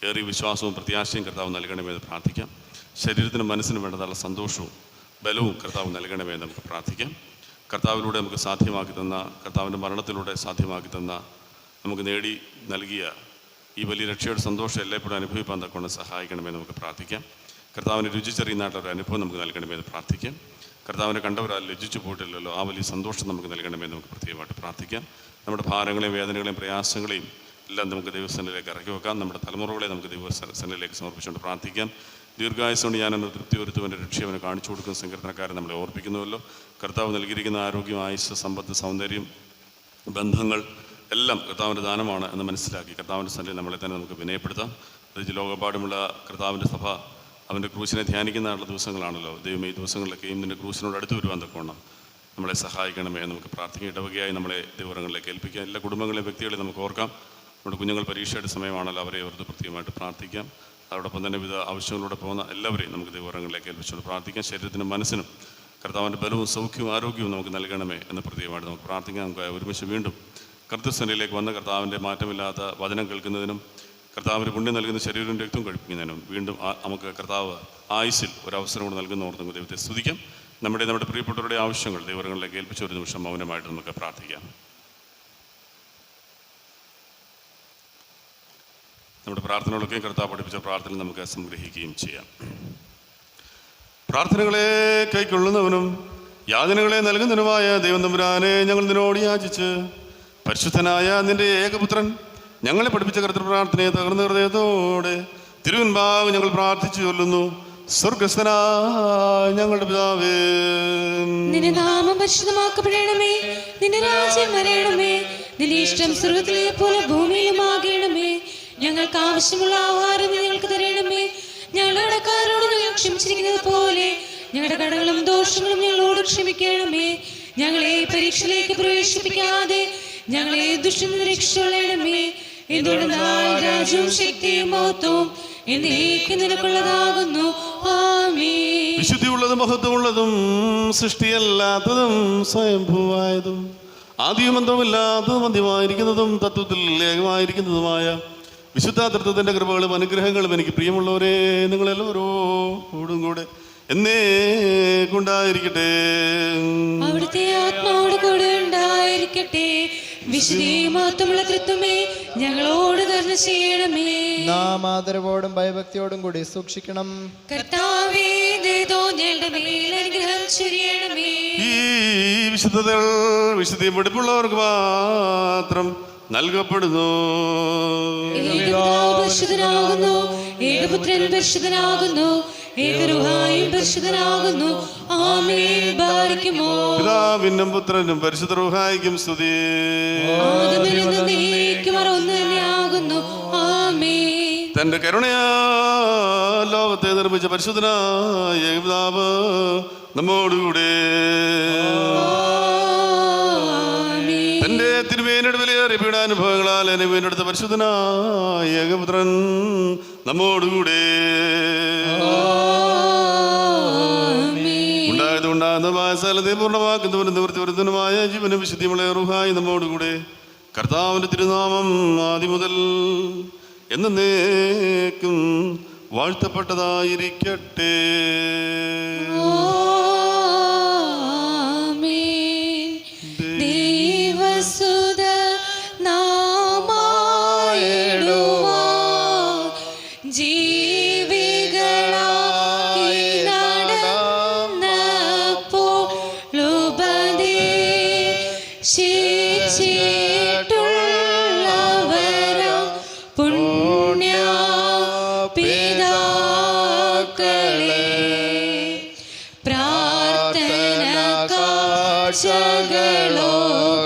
ഏറിയ വിശ്വാസവും പ്രത്യാശയും കർത്താവ് നൽകണമെന്ന് പ്രാർത്ഥിക്കാം. ശരീരത്തിനും മനസ്സിനും വേണ്ടതുള്ള സന്തോഷവും ബലവും കർത്താവ് നൽകണമെന്ന് നമുക്ക് പ്രാർത്ഥിക്കാം. കർത്താവിലൂടെ നമുക്ക് സാധ്യമാക്കി തന്ന, കർത്താവിൻ്റെ മരണത്തിലൂടെ സാധ്യമാക്കി തന്ന, നമുക്ക് നേടി നൽകിയ ഈ വലിയ രക്ഷയുടെ സന്തോഷം എല്ലായ്പ്പോഴും അനുഭവിപ്പാൻ തക്കൊണ്ട് സഹായിക്കണമെന്ന് നമുക്ക് പ്രാർത്ഥിക്കാം. കർത്താവിനെ രുചിച്ചറിയുന്നതായിട്ടൊരു അനുഭവം നമുക്ക് നൽകണമെന്ന് പ്രാർത്ഥിക്കാം. കർത്താവിനെ കണ്ടവരാൽ ലജ്ജിച്ചു പോയിട്ടില്ലല്ലോ. ആ വലിയ സന്തോഷം നമുക്ക് നൽകണമെന്ന് നമുക്ക് പ്രത്യേകമായിട്ട് പ്രാർത്ഥിക്കാം. നമ്മുടെ ഭാരങ്ങളെയും വേദനകളെയും പ്രയാസങ്ങളെയും എല്ലാം നമുക്ക് ദൈവസന്നിധിയിലേക്ക് ഇറക്കി വെക്കാം. നമ്മുടെ തലമുറകളെ നമുക്ക് ദൈവസന്നിധിയിലേക്ക് സമർപ്പിച്ചുകൊണ്ട് പ്രാർത്ഥിക്കാം. ദീർഘായുസ്സുകൊണ്ട് ഞാനെന്ന് തൃപ്തി വരുത്തുവൻ്റെ രക്ഷയവനെ കാണിച്ചു കൊടുക്കുന്ന സങ്കീർത്തനക്കാരൻ നമ്മളെ ഓർപ്പിക്കുന്നുവല്ലോ. കർത്താവ് നൽകിയിരിക്കുന്ന ആരോഗ്യം, ആയുസ്സ്, സമ്പത്ത്, സൗന്ദര്യം, ബന്ധങ്ങൾ എല്ലാം കർത്താവിൻ്റെ ദാനമാണ് എന്ന് മനസ്സിലാക്കി കർത്താവിൻ്റെ സന്നിധിയിൽ നമ്മളെ തന്നെ നമുക്ക് വിനയപ്പെടുത്താം. പ്രത്യേകിച്ച് ലോകപാടുമുള്ള കർത്താവിൻ്റെ സഭ അവൻ്റെ ക്രൂശിനെ ധ്യാനിക്കുന്നതായുള്ള ദിവസങ്ങളാണല്ലോ. ദൈവം ഈ ദിവസങ്ങളിലൊക്കെയും നിൻ്റെ ക്രൂശിനോട് അടുത്ത് വരുവാൻ തക്കവണ്ണം നമ്മളെ സഹായിക്കണമേ എന്ന് നമുക്ക് പ്രാർത്ഥിക്കുക. ഇടവകയായി നമ്മളെ ദൈവങ്ങളിലേക്ക് ഏൽപ്പിക്കാം. എല്ലാ കുടുംബങ്ങളെയും വ്യക്തികളെ നമുക്ക് ഓർക്കാം. നമ്മുടെ കുഞ്ഞുങ്ങൾ പരീക്ഷയുടെ സമയമാണല്ലോ, അവരെ ഓർത്ത് പ്രത്യേകമായിട്ട് പ്രാർത്ഥിക്കാം. അതോടൊപ്പം തന്നെ വിവിധ ആവശ്യങ്ങളിലൂടെ പോകുന്ന എല്ലാവരെയും നമുക്ക് ദൈവങ്ങളിലേക്ക് ഏൽപ്പിച്ചുകൊണ്ട് പ്രാർത്ഥിക്കാം. ശരീരത്തിനും മനസ്സിനും കർത്താവിൻ്റെ ബലവും സൗഖ്യവും ആരോഗ്യവും നമുക്ക് നൽകണമേ എന്ന് പ്രത്യേകമായിട്ട് നമുക്ക് പ്രാർത്ഥിക്കാം. നമുക്ക് ഒരുമിച്ച് വീണ്ടും കർത്തൃസന്നിധിയിലേക്ക് വന്ന കർത്താവിൻ്റെ മാറ്റമില്ലാത്ത വചനം കേൾക്കുന്നതിനും കർത്താവിന് പുണ്യം നൽകുന്ന ശരീരവും രക്തവും കഴിപ്പിക്കുന്നതിനും വീണ്ടും നമുക്ക് കർത്താവ് ആയുസ്സിൽ ഒരവസരം കൂടെ നൽകുന്നോർത്ത് ദൈവത്തെ സ്തുതിക്കാം. നമ്മുടെ പ്രിയപ്പെട്ടവരുടെ ആവശ്യങ്ങൾ ദൈവങ്ങളിലേക്ക് ഏൽപ്പിച്ച ഒരു നിമിഷം മൗനമായിട്ട് നമുക്ക് പ്രാർത്ഥിക്കാം. നമ്മുടെ പ്രാർത്ഥനകളൊക്കെ കർത്താവ് പഠിപ്പിച്ച പ്രാർത്ഥന നമുക്ക് സംഗ്രഹിക്കുകയും ചെയ്യാം. പ്രാർത്ഥനകളെ കൈക്കൊള്ളുന്നവനും യാതനകളെ നൽകുന്നതിനുമായ ദൈവം തമ്പുരാനെ, ഞങ്ങൾ നിന്നോട് യാചിച്ച് പരിശുദ്ധനായ നിന്റെ ഏകപുത്രൻ ഞങ്ങളെ പഠിപ്പിച്ച കർത്തൃപ്രാർത്ഥനയെ തകർന്ന ഹൃദയത്തോടെ തിരുവൻപാവ് ഞങ്ങൾ പ്രാർത്ഥിച്ചു ചൊല്ലുന്നു. സ്വർഗസ്ഥനായ ഞങ്ങളുടെ പിതാവേ, നിന്റെ നാമം പരിശുദ്ധമാക്കപ്പെടണമേ, നിന്റെ രാജ്യം വരണമേ, നിന്റെ ഇഷ്ടം സ്വർഗ്ഗത്തിലെ പോലെ ഭൂമിയിലുമാകണമേ. ഞങ്ങൾക്ക് ആവശ്യമുള്ള ആഹാരം ഞങ്ങൾക്ക് തരണമേ. ഞങ്ങളുടെ കടക്കാരോട് ഞങ്ങൾ ക്ഷമിച്ചിരിക്കുന്നത് പോലെ ഞങ്ങളുടെ കടകളും ദോഷങ്ങളും ഞങ്ങളോട് ക്ഷമിക്കണമേ. ഞങ്ങളെ പരീക്ഷയിലേക്ക് പ്രവേശിപ്പിക്കാതെ ഞങ്ങളെ ദുഷ്ടനിൽ രക്ഷിച്ചുകൊള്ളണമേ. എന്തുകൊണ്ടെന്നാൽ രാജ്യവും ശക്തിയും മഹത്വവും എന്നേക്കും നിനക്കുള്ളതാകുന്നു. ആമേൻ. വിശുദ്ധിയുള്ളതും മഹത്വമുള്ളതും സൃഷ്ടിയല്ലാത്തതും സ്വയംഭൂവായതും ആദ്യവും അന്തവുമില്ലാത്തതും അന്ത്യമായിരിക്കുന്നതും തത്വത്തിൽ ഏകമായിരിക്കുന്നതുമായ വിശുദ്ധ തത്വത്തിൻ്റെ കൃപകളും അനുഗ്രഹങ്ങളും എനിക്ക് പ്രിയമുള്ളവരെ നിങ്ങളെല്ലാവരോടും കൂടെ എന്നേക്കുണ്ടായിരിക്കട്ടെ. അവിടുത്തെ ആത്മാവോട് കൂടെ ഉണ്ടായിരിക്കട്ടെ. വിശുദ്ധീമാത്വമുള്ള തൃത്വമേ, ഞങ്ങളോട് കരുണ ചെയ്യണമേ. നാം ആദരവോടും ഭയഭക്തിയോടും കൂടി സൂക്ഷിക്കണം. കർത്താവേ, ദയതോ ഞങ്ങളുടെ മേൽ അനുഗ്രഹം ചൊരിയണമേ. ഈ വിശുദ്ധതകൾ വിശുദ്ധിയും വെടിപ്പുള്ളവർക്ക് മാത്രം നൽകപ്പെടുന്നു. ഏകപിതാവ് പരിശുദ്ധനാകുന്നു, ഏകപുത്രൻ പരിശുദ്ധനാകുന്നു, ഏകരൂഹായും പരിശുദ്ധനാകുന്നു. ആമേൻ. ബാരിക്കുമോ. പിതാവിനും പുത്രനും പരിശുദ്ധ റൂഹായിക്കും സ്തുതി. ആദിയിൽ നിന്ന് എന്നേക്കും ഒന്ന് തന്നെയാകുന്നു. ആമേൻ. തന്റെ കരുണയാ ലോകത്തെ നിർമ്മിച്ച പരിശുദ്ധനായ ഏകപിതാവ് നമ്മോടുകൂടെ. തന്റെ തിരുവേനോട് വിലയേറിയ പീഡാനുഭവങ്ങളാൽ എന്നെ വീണ്ടെടുത്ത പരിശുദ്ധനായ ഏകപുത്രൻ നമ്മോടുകൂടെ. ഉണ്ടാകുന്നതുമായ സ്ഥലത്തെ പൂർണ്ണമാക്കുന്നവനും നിവൃത്തിവരുത്തനുമായ ജീവനും വിശുദ്ധിയുമുള്ള റൂഹായി നമ്മോടുകൂടെ. കർത്താവിന്റെ തിരുനാമം ആദ്യം മുതൽ എന്നേക്കും വാഴ്ത്തപ്പെട്ടതായിരിക്കട്ടെ.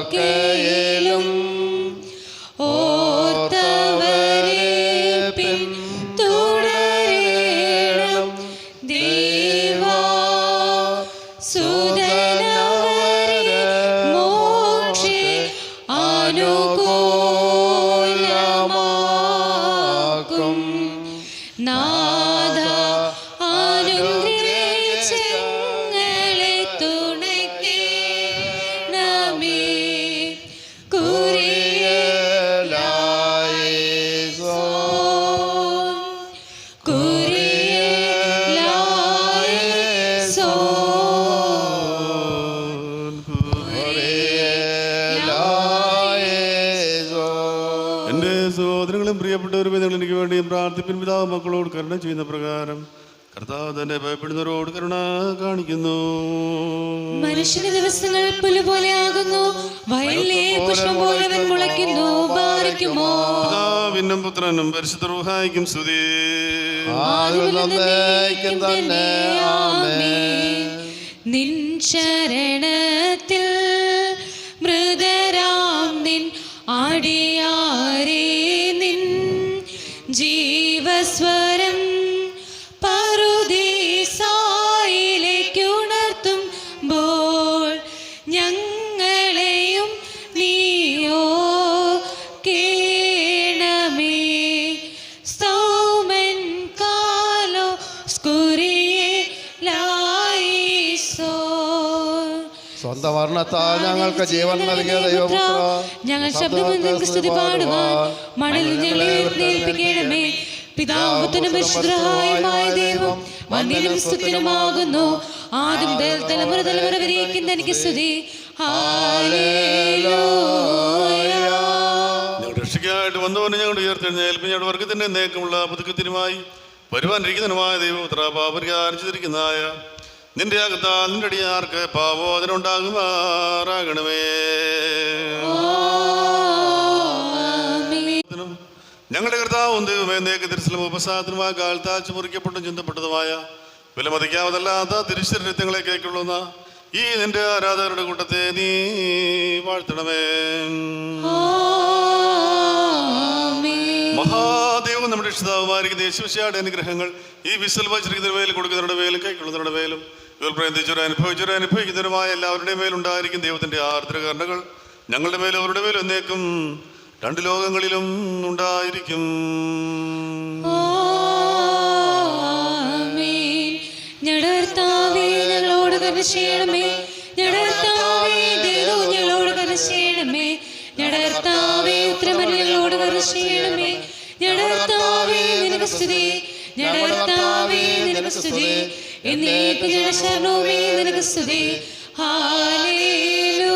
ൊക്കെയിലും ഓർത്തവരെ പിന്തുടരണം. ദൈവാ സുതനവരെ മോക്ഷേ അനുകൂലമാക്കും. നാഥ അനുഗ്രഹിച്ചങ്ങളെ തുണയ്ക്കണമേ. എൻ്റെ സഹോദരങ്ങളും പ്രിയപ്പെട്ടവരും നിങ്ങൾ എനിക്ക് വേണ്ടിയും പ്രാർത്ഥിപ്പിൻ. പിതാവ് മക്കളോട് കരുണ ചെയ്യുന്ന പ്രകാരം കർത്താവ് തന്നെ ഭയപ്പെടുന്നവരോട് കരുണ കാണിക്കുന്നു. മനുഷ്യന്റെ ദിവസങ്ങൾ പുല്ലുപോലെ ആകുന്നു, വയലിലെ പുഷ്പം പോലെ അവൻ മുളയ്ക്കുന്നു. ബാരിക്കുമോ പിതാവിനും പുത്രനും പരിശുദ്ധ റൂഹായിക്കും സ്തുതി. തന്നെ ആമേൻ. നിൻ ശരണത്തിൽ മൃതരാം നിൻ അടിയാരേ നിൻ ജീവസ്വരം പറുദീസായിലേക്കുണർത്തുമ്പോൾ ഞങ്ങളെയും നീയോ കേണമേ. സ്തോമൻ കാലോ സ്കുരിയെ ലായിസോ. സ്വന്തം വർണ്ണത്താൽ ഞങ്ങൾക്ക് ജീവൻ നൽകിയ ദൈവപുത്ര, ഞങ്ങൾ ശബ്ദം സ്തുതി പാടുവാൻ മണലിൽ ഞങ്ങളെ എഴുന്നേൽപ്പിക്കണമേ. പിതാവുത്തനും പരിശുദ്ധമായ ദൈവം വന്യനും സ്തുതിനുമാകുന്നു. ആദ്യം മുതൽ തലമുറ തലമുറ വരേക്കും തനിക്ക് സ്തുതി. ഹല്ലേലൂയ. ഞങ്ങളുടെ രക്ഷയ്ക്കായിട്ട് വന്നവനെ ഞങ്ങളുടെ ഉയർത്തെഴുന്നേൽപ്പ് ഞങ്ങളുടെ വർഗത്തിന്റെ നേക്കമുള്ള പുതുക്കത്തിനുമായി വരുവാനിരിക്കുന്നതിനുമായ ദൈവപുത്ര, പാപരിഹാരം ചെയ്തിരിക്കുന്നതായ നിന്റെ അകത്താൽ നിന്റെ അടിയാർക്ക് പാപോധനുണ്ടാകുമാറാകണമേ. ഞങ്ങളുടെ കർത്താവും ദൈവമേ, നേക്ക് തിരുസലും ഉപസാദനുമായ കാലത്താഴ്ച മുറിക്കപ്പെട്ടും ചിന്തപ്പെട്ടതുമായ വിലമതിക്കാവതല്ലാത്ത തിരുശരീരങ്ങളെ കൈക്കൊള്ളുന്ന ഈ നിന്റെ ആരാധകരുടെ കൂട്ടത്തെ നീ വാഴ്ത്തണമേ. മഹാദേവൻ നമ്മുടെ രക്ഷിതാവുമായിരിക്കും ദേശവിശയുടെ അനുഗ്രഹങ്ങൾ ഈ വിസൽ വച്ചിരിക്കുന്നതിന് മേലും കൊടുക്കുന്നവരുടെ മേലും കൈക്കൊള്ളുന്നവരുടെ മേലും ഇവർ പ്രയത്നിച്ചവരെ അനുഭവിക്കുന്നവരുമായ എല്ലാവരുടെയും മേലുണ്ടായിരിക്കും ദൈവത്തിന്റെ ആർദ്രകരണകൾ ഞങ്ങളുടെ മേലും അവരുടെ മേലും എന്നേക്കും രണ്ട് ലോകങ്ങളിലും ഉണ്ടായിരിക്കും. ഞങ്ങളോട് കരുണ ചെയ്യണമേ. ഞങ്ങളോട് കരുണ ചെയ്യണമേ. ഉത്തരമരുളോട് കരുണ ചെയ്യണമേ. നിനക്ക് സ്തുതി, നിനക്ക് സ്തുതി. എന്നേക്കും ശരണമേ നിനക്ക് സ്തുതി. ഹല്ലേലൂയ.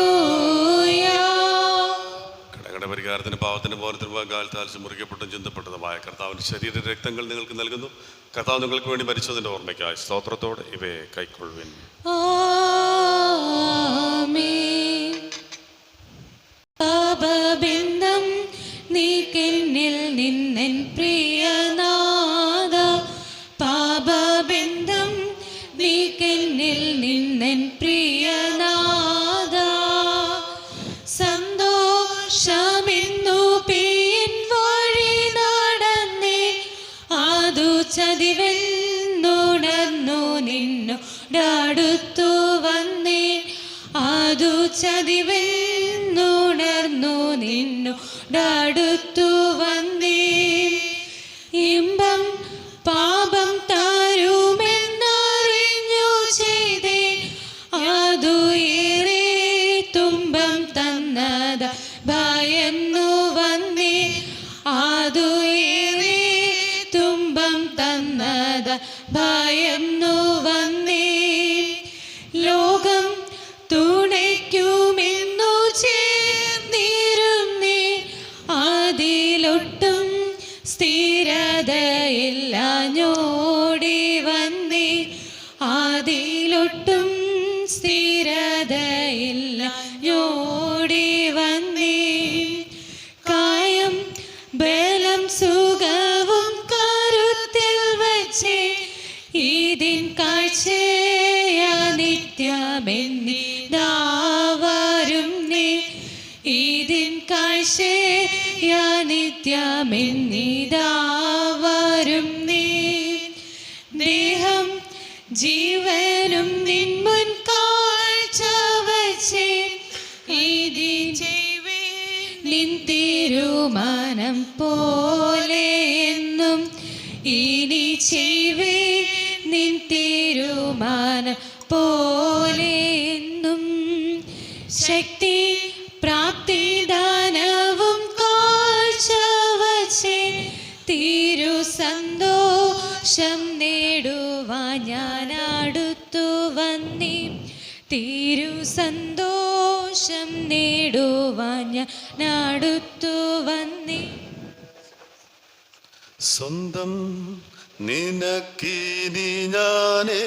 പരിഹാരത്തിന് പാവത്തിന് പോലത്തിന് കാലത്താൽ മുറിക്കപ്പെട്ടും ചിന്തപ്പെട്ടതുമായ കർത്താവിന്റെ ശരീര രക്തങ്ങൾ നിങ്ങൾക്ക് നൽകുന്നു. കർത്താവ് നിങ്ങൾക്ക് വേണ്ടി മരിച്ചതിന്റെ ഓർമ്മയ്ക്കായി സ്തോത്രത്തോടെ ഇവയെ കൈക്കൊള്ളുവിൻ. ആമേൻ. പാപബന്ധം നീക്കെന്നിൽ നിന്നൻ പ്രിയനാഥ, പാപബന്ധം നീക്കെന്നിൽ നിന്നൻ പ്രിയനാഥ. സന്തോഷമെന്നു പിൻ വഴി നടന്നേ, അതു ചതിവെന്നുണർന്നു നിന്നോടടുത്തു വന്നേ, അതു ചതിവെന്നുണർന്നു നിന്നോടടുത്തു വന്നേ. ഇമ്പം പാപം തരുമെന്നറിഞ്ഞു ചെയ്തേ, അതു ഏറെ തുമ്പം തന്നത ഭയന്നു വന്നേ, അതു ഏറെ തുമ്പം തന്നത ഭയന്നു വന്നേ. ലോകം തുണയ്ക്കുമെന്നു ചേർന്നിരുന്നേ, അതിലൊട്ടും സ്ഥിരതയില്ലാഞ്ഞോടി വന്നേ, അതിലൊട്ടും സ്ഥിരതയില്ലാഞ്ഞോടി വന്നേ. കായം ബലം സുഖവും കരുത്തിൽ വച്ചേ, ഇതിൻ കാഴ്ചയാ നിത്യമെന്നിതാവരും നീ, ഇതിൻ കാഴ്ചയാ നിത്യമെന്നിതാവരും നീ. ദേഹം ജീവനും നിൻമുൻ കാഴ്ച വച്ചേ, നിൻ തീരുമാനം പോലെ എന്നും ഇനി ചെയ്വേ, നിൻ തീരുമാനം പോലെ എന്നും. ശക്തി പ്രാപ്തി ദാനവും കാഴ്ച വച്ചേ, തിരു സന്തോഷം നേടുവാൻ ഞാൻ അടുത്തു വന്നേ, തിരു സന്തോഷം നേടുവാൻ ഞാൻ അടുത്തു വന്നേ. സ്വന്തം നിനക്കിനി ഞാനേശുദേവ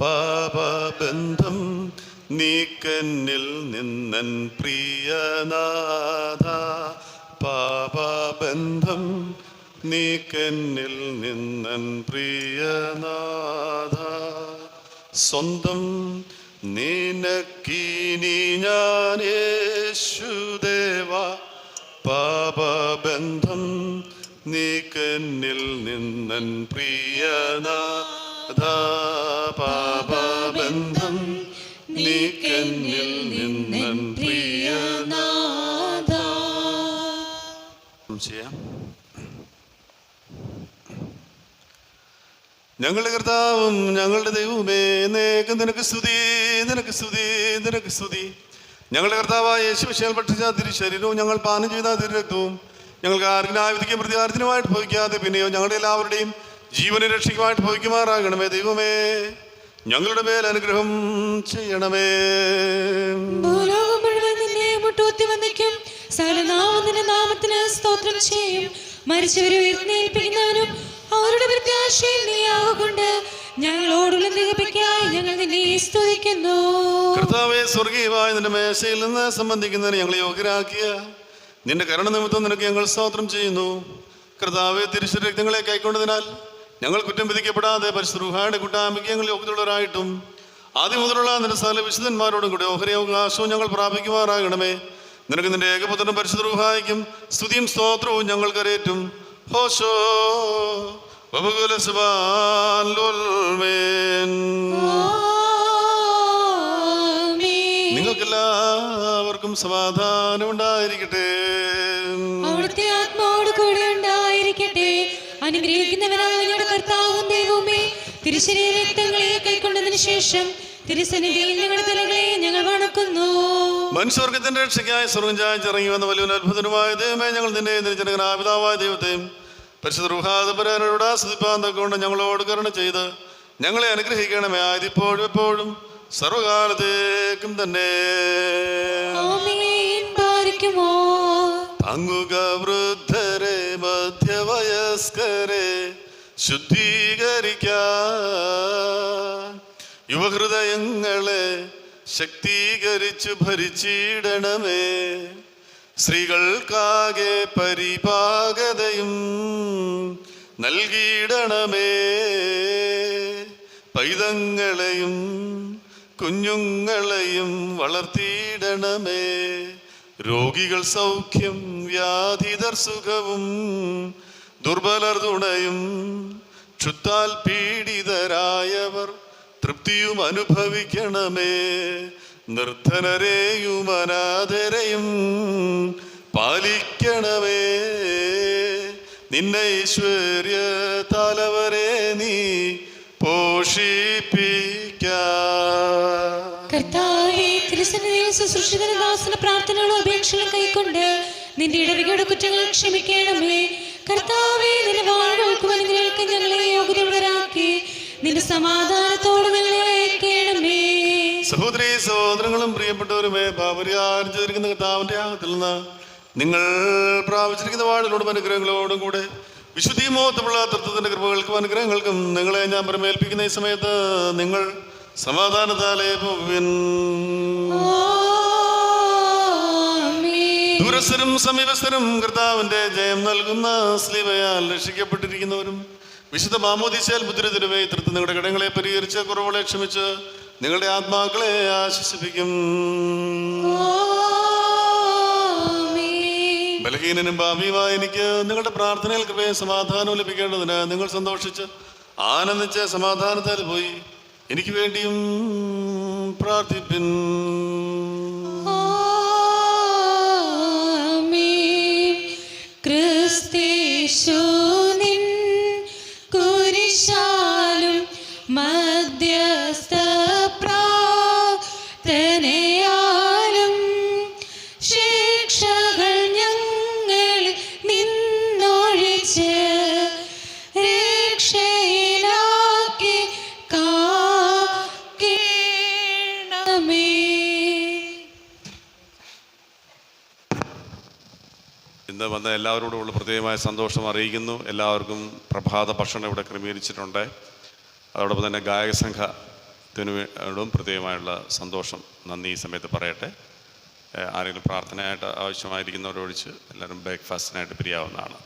പാപബന്ധം നീക്കന്നിൽ നിന്നൻ പ്രിയനാഥ. പാപബന്ധം നീക്കന്നിൽ നിന്നൻ പ്രിയനാഥ. സ്വന്തം നിനക്കിനി ഞാനേശുദേവ പാപബന്ധം നീക്കന്നിൽ നിന്നൻ പ്രിയനാഥ. പാപബന്ധം നീക്കന്നിൽ നിന്നൻ പ്രിയനാഥ. ചെയ്യാം. ഞങ്ങളുടെ കർത്താവും ഞങ്ങളുടെ ദൈവമേ, നിനക്ക് സ്തുതി, നിനക്ക് സ്തുതി, നിനക്ക് സ്തുതി. ഞങ്ങളുടെ കർത്താവായ യേശുമിശിഹായിൽ ഭക്ഷിച്ച തിരുശരീരവും ഞങ്ങൾ പാനം ചെയ്ത തിരുരക്തവും ഞങ്ങൾക്ക് ആർക്കിനായ വിധിക്കും പ്രതികാരത്തിനുമായിട്ട് ഭവിക്കാതെ പിന്നെയോ ഞങ്ങളുടെ എല്ലാവരുടെയും ജീവനെ രക്ഷയ്ക്കുമായിട്ട് ഭവിക്കുമാറാകണമേ. ദൈവമേ, ഞങ്ങളുടെ മേൽ അനുഗ്രഹം ചെയ്യണമേ. ഭൂലോകം മുഴുവൻ നിന്നെ മുട്ടൂത്തി വന്ദിക്കും. സകലനാമം നിന്റെ നാമത്തിന് സ്തോത്രം ചെയ്യും. മരിച്ചവരെ ഉയർത്തേൽപ്പിക്കുന്നവനും അവരുടെ പ്രത്യാശയിൽ നീയാകൊണ്ട് ഞങ്ങളോടുള്ള നികപ്പിക്കായി ഞങ്ങൾ നിന്നെ സ്തുതിക്കുന്നു. കർത്താവേ, സ്വർഗീയമായ നിന്റെ മേശയിൽ നിന്ന് സംബന്ധിക്കുന്നതിന് ഞങ്ങളെ യോഗ്യരാക്കിയ നിന്റെ കരുണ നിമിത്തം നിനക്ക് ഞങ്ങൾ സ്തോത്രം ചെയ്യുന്നു. കർത്താവേ, തിരുശരീരങ്ങളെ കൈക്കൊണ്ടതിനാൽ ഞങ്ങൾ കുറ്റം വിധിക്കപ്പെടാതെ പരിശുദ്ധ റൂഹായുടെ കൂട്ടായ്മയ്ക്ക് ഞങ്ങൾ യോഗ്യതയുള്ളവരായിട്ടും ആദ്യം മുതലുള്ള നിന്റെ സകല വിശുദ്ധന്മാരോടും കൂടി ഓഹരി അവകാശവും ഞങ്ങൾ പ്രാപിക്കുമാറാകണമേ. നിനക്ക് നിന്റെ ഏകപുത്രനും പരിശുദ്ധ റൂഹായിക്കും സ്തുതിയും സ്തോത്രവും ഞങ്ങൾ കരയേറ്റും. ഹോശോ നിങ്ങൾക്കെല്ലാവർക്കും സമാധാനം ഉണ്ടായിരിക്കട്ടെ. അവിടുത്തെ ആത്മാവോട് കൂടെ ഉണ്ടായിരിക്കട്ടെ. അനുഗ്രഹിക്കുന്നവനായ ഞങ്ങളുടെ കർത്താവും ദൈവമേ, തിരുശരീര രക്തങ്ങളെ കൈക്കൊണ്ടതിനു ശേഷം തിരുസന്നിധിയിൽ ഞങ്ങളുടെ തലകളെ ഞങ്ങൾ വണക്കുന്നു. മനുഷ്യവർഗത്തിന്റെ രക്ഷയ്ക്കായി സ്വർഗം ചായച്ചിറങ്ങി വന്ന വലിയ അത്ഭുതനുമായ ദൈവമേ, ഞങ്ങൾ നിന്റെ ജനകനാപിതാവായ ദൈവത്തെയും പരിശുദ്ധ റൂഹാദപരനോട് ആസ്വദിപ്പാൻ തക്കൊണ്ട് ഞങ്ങളോട് കരുണ ചെയ്ത് ഞങ്ങളെ അനുഗ്രഹിക്കണമേ. ആദിപ്പോഴും എപ്പോഴും സർവകാലത്തേക്കും തന്നെ. താങ്ങുക വൃദ്ധരെ മധ്യവയസ്കരെ ശുദ്ധീകരിക്കാൻ യുവഹൃദയങ്ങളെ ശക്തീകരിച്ചു ഭരിച്ചിടണമേ. സ്ത്രീകൾക്കാകെ പരിപാകതയും നൽകിയിടണമേ. പൈതങ്ങളെയും കുഞ്ഞുങ്ങളെയും വളർത്തിയിടണമേ. രോഗികൾ സൗഖ്യം, വ്യാധിതർ സുഖവും, ദുർബലർ തുണയും, ക്ഷുത്താൽ പീഡിതരായവർ തൃപ്തിയും അനുഭവിക്കണമേ. നിർധനരെയും അനാഥരെയും പാലിക്കണമേ. നിന്നെ ഐശ്വര്യ തലവരെ നീ പോഷിപ്പിക്ക. കർത്താവേ, തിരുസന്നിധിയിൽ ശുശ്രൂഷിതരുടെ ദാസന്റെ പ്രാർത്ഥനകളും അപേക്ഷകളും കൈക്കൊണ്ട് നിന്റെ ഇടവകയുടെ കുറ്റങ്ങൾ ക്ഷമിക്കണമേ. കർത്താവേ, നിന്റെ വാഴ്കൾക്കും അനുഗ്രഹങ്ങൾക്കും ഞങ്ങളെ യോഗ്യതയുള്ളവരാക്കി നിന്റെ സമാധാനത്തോട് ഞങ്ങളെ അയക്കണമേ. സഹോദരീ സഹോദരങ്ങളും പ്രിയപ്പെട്ടവരുമേ, പാപരിഹാരിച്ചിരിക്കുന്ന കർത്താവിന്റെ യാഗത്തിൽ നിന്ന് നിങ്ങൾ പ്രാപിച്ചിരിക്കുന്ന വാഴ്ചകളോടും അനുഗ്രഹങ്ങളോടും കൂടെ വിശുദ്ധിയും മോഹത്തുമുള്ള തൃത്വത്തിന്റെ കൃപകൾക്കും അനുഗ്രഹങ്ങൾക്കും നിങ്ങളെ ഞാൻ പരമേൽപ്പിക്കുന്ന ഈ സമയത്ത് നിങ്ങൾ സമാധാനത്താലേ പോകുവിൻ. ദൂരസ്ഥരും സമീപസ്ഥരും കർത്താവിന്റെ ജയം നൽകുന്ന സ്ലീവയാൽ രക്ഷിക്കപ്പെട്ടിരിക്കുന്നവരും വിശുദ്ധ മാമോദീസയാൽ മുദ്രിതരുമേ, തൃത്വം നിങ്ങളുടെ കടങ്ങളെ പരിഹരിച്ച് കുറവുകളെ ക്ഷമിച്ച് നിങ്ങളുടെ ആത്മാക്കളെ ആശ്വസിപ്പിക്കും. ബലഹീനനും പാപിയുമായ എനിക്ക് നിങ്ങളുടെ പ്രാർത്ഥനയിൽ കൃപയും സമാധാനവും ലഭിക്കേണ്ടതിന് നിങ്ങൾ സന്തോഷിച്ച് ആനന്ദിച്ച് സമാധാനത്താൽ പോയി എനിക്ക് വേണ്ടിയും പ്രാർത്ഥിപ്പിൻ. ക്രിസ്തീശുനിൻ കുരിശാലും മധ്യസ്ഥ പ്രാർത്ഥനയാലും ശിക്ഷകൾ ഞങ്ങളിൽ നിന്നൊഴിച്ച് രക്ഷയിലാക്കി കാക്കണമേ. ഇന്ന് വന്ന എല്ലാവരോടുമുള്ള പ്രത്യേകമായ സന്തോഷം അറിയിക്കുന്നു. എല്ലാവർക്കും പ്രഭാത ഭക്ഷണം ഇവിടെ ക്രമീകരിച്ചിട്ടുണ്ട്. അതോടൊപ്പം തന്നെ ഗായക സംഘത്തിനോടും പ്രത്യേകമായുള്ള സന്തോഷം, നന്ദി ഈ സമയത്ത് പറയട്ടെ. ആരെങ്കിലും പ്രാർത്ഥനയായിട്ട് ആവശ്യമായിരിക്കുന്നവരൊഴിച്ച് എല്ലാവരും ബ്രേക്ക്ഫാസ്റ്റിനായിട്ട് പിരിയാവുന്നതാണ്.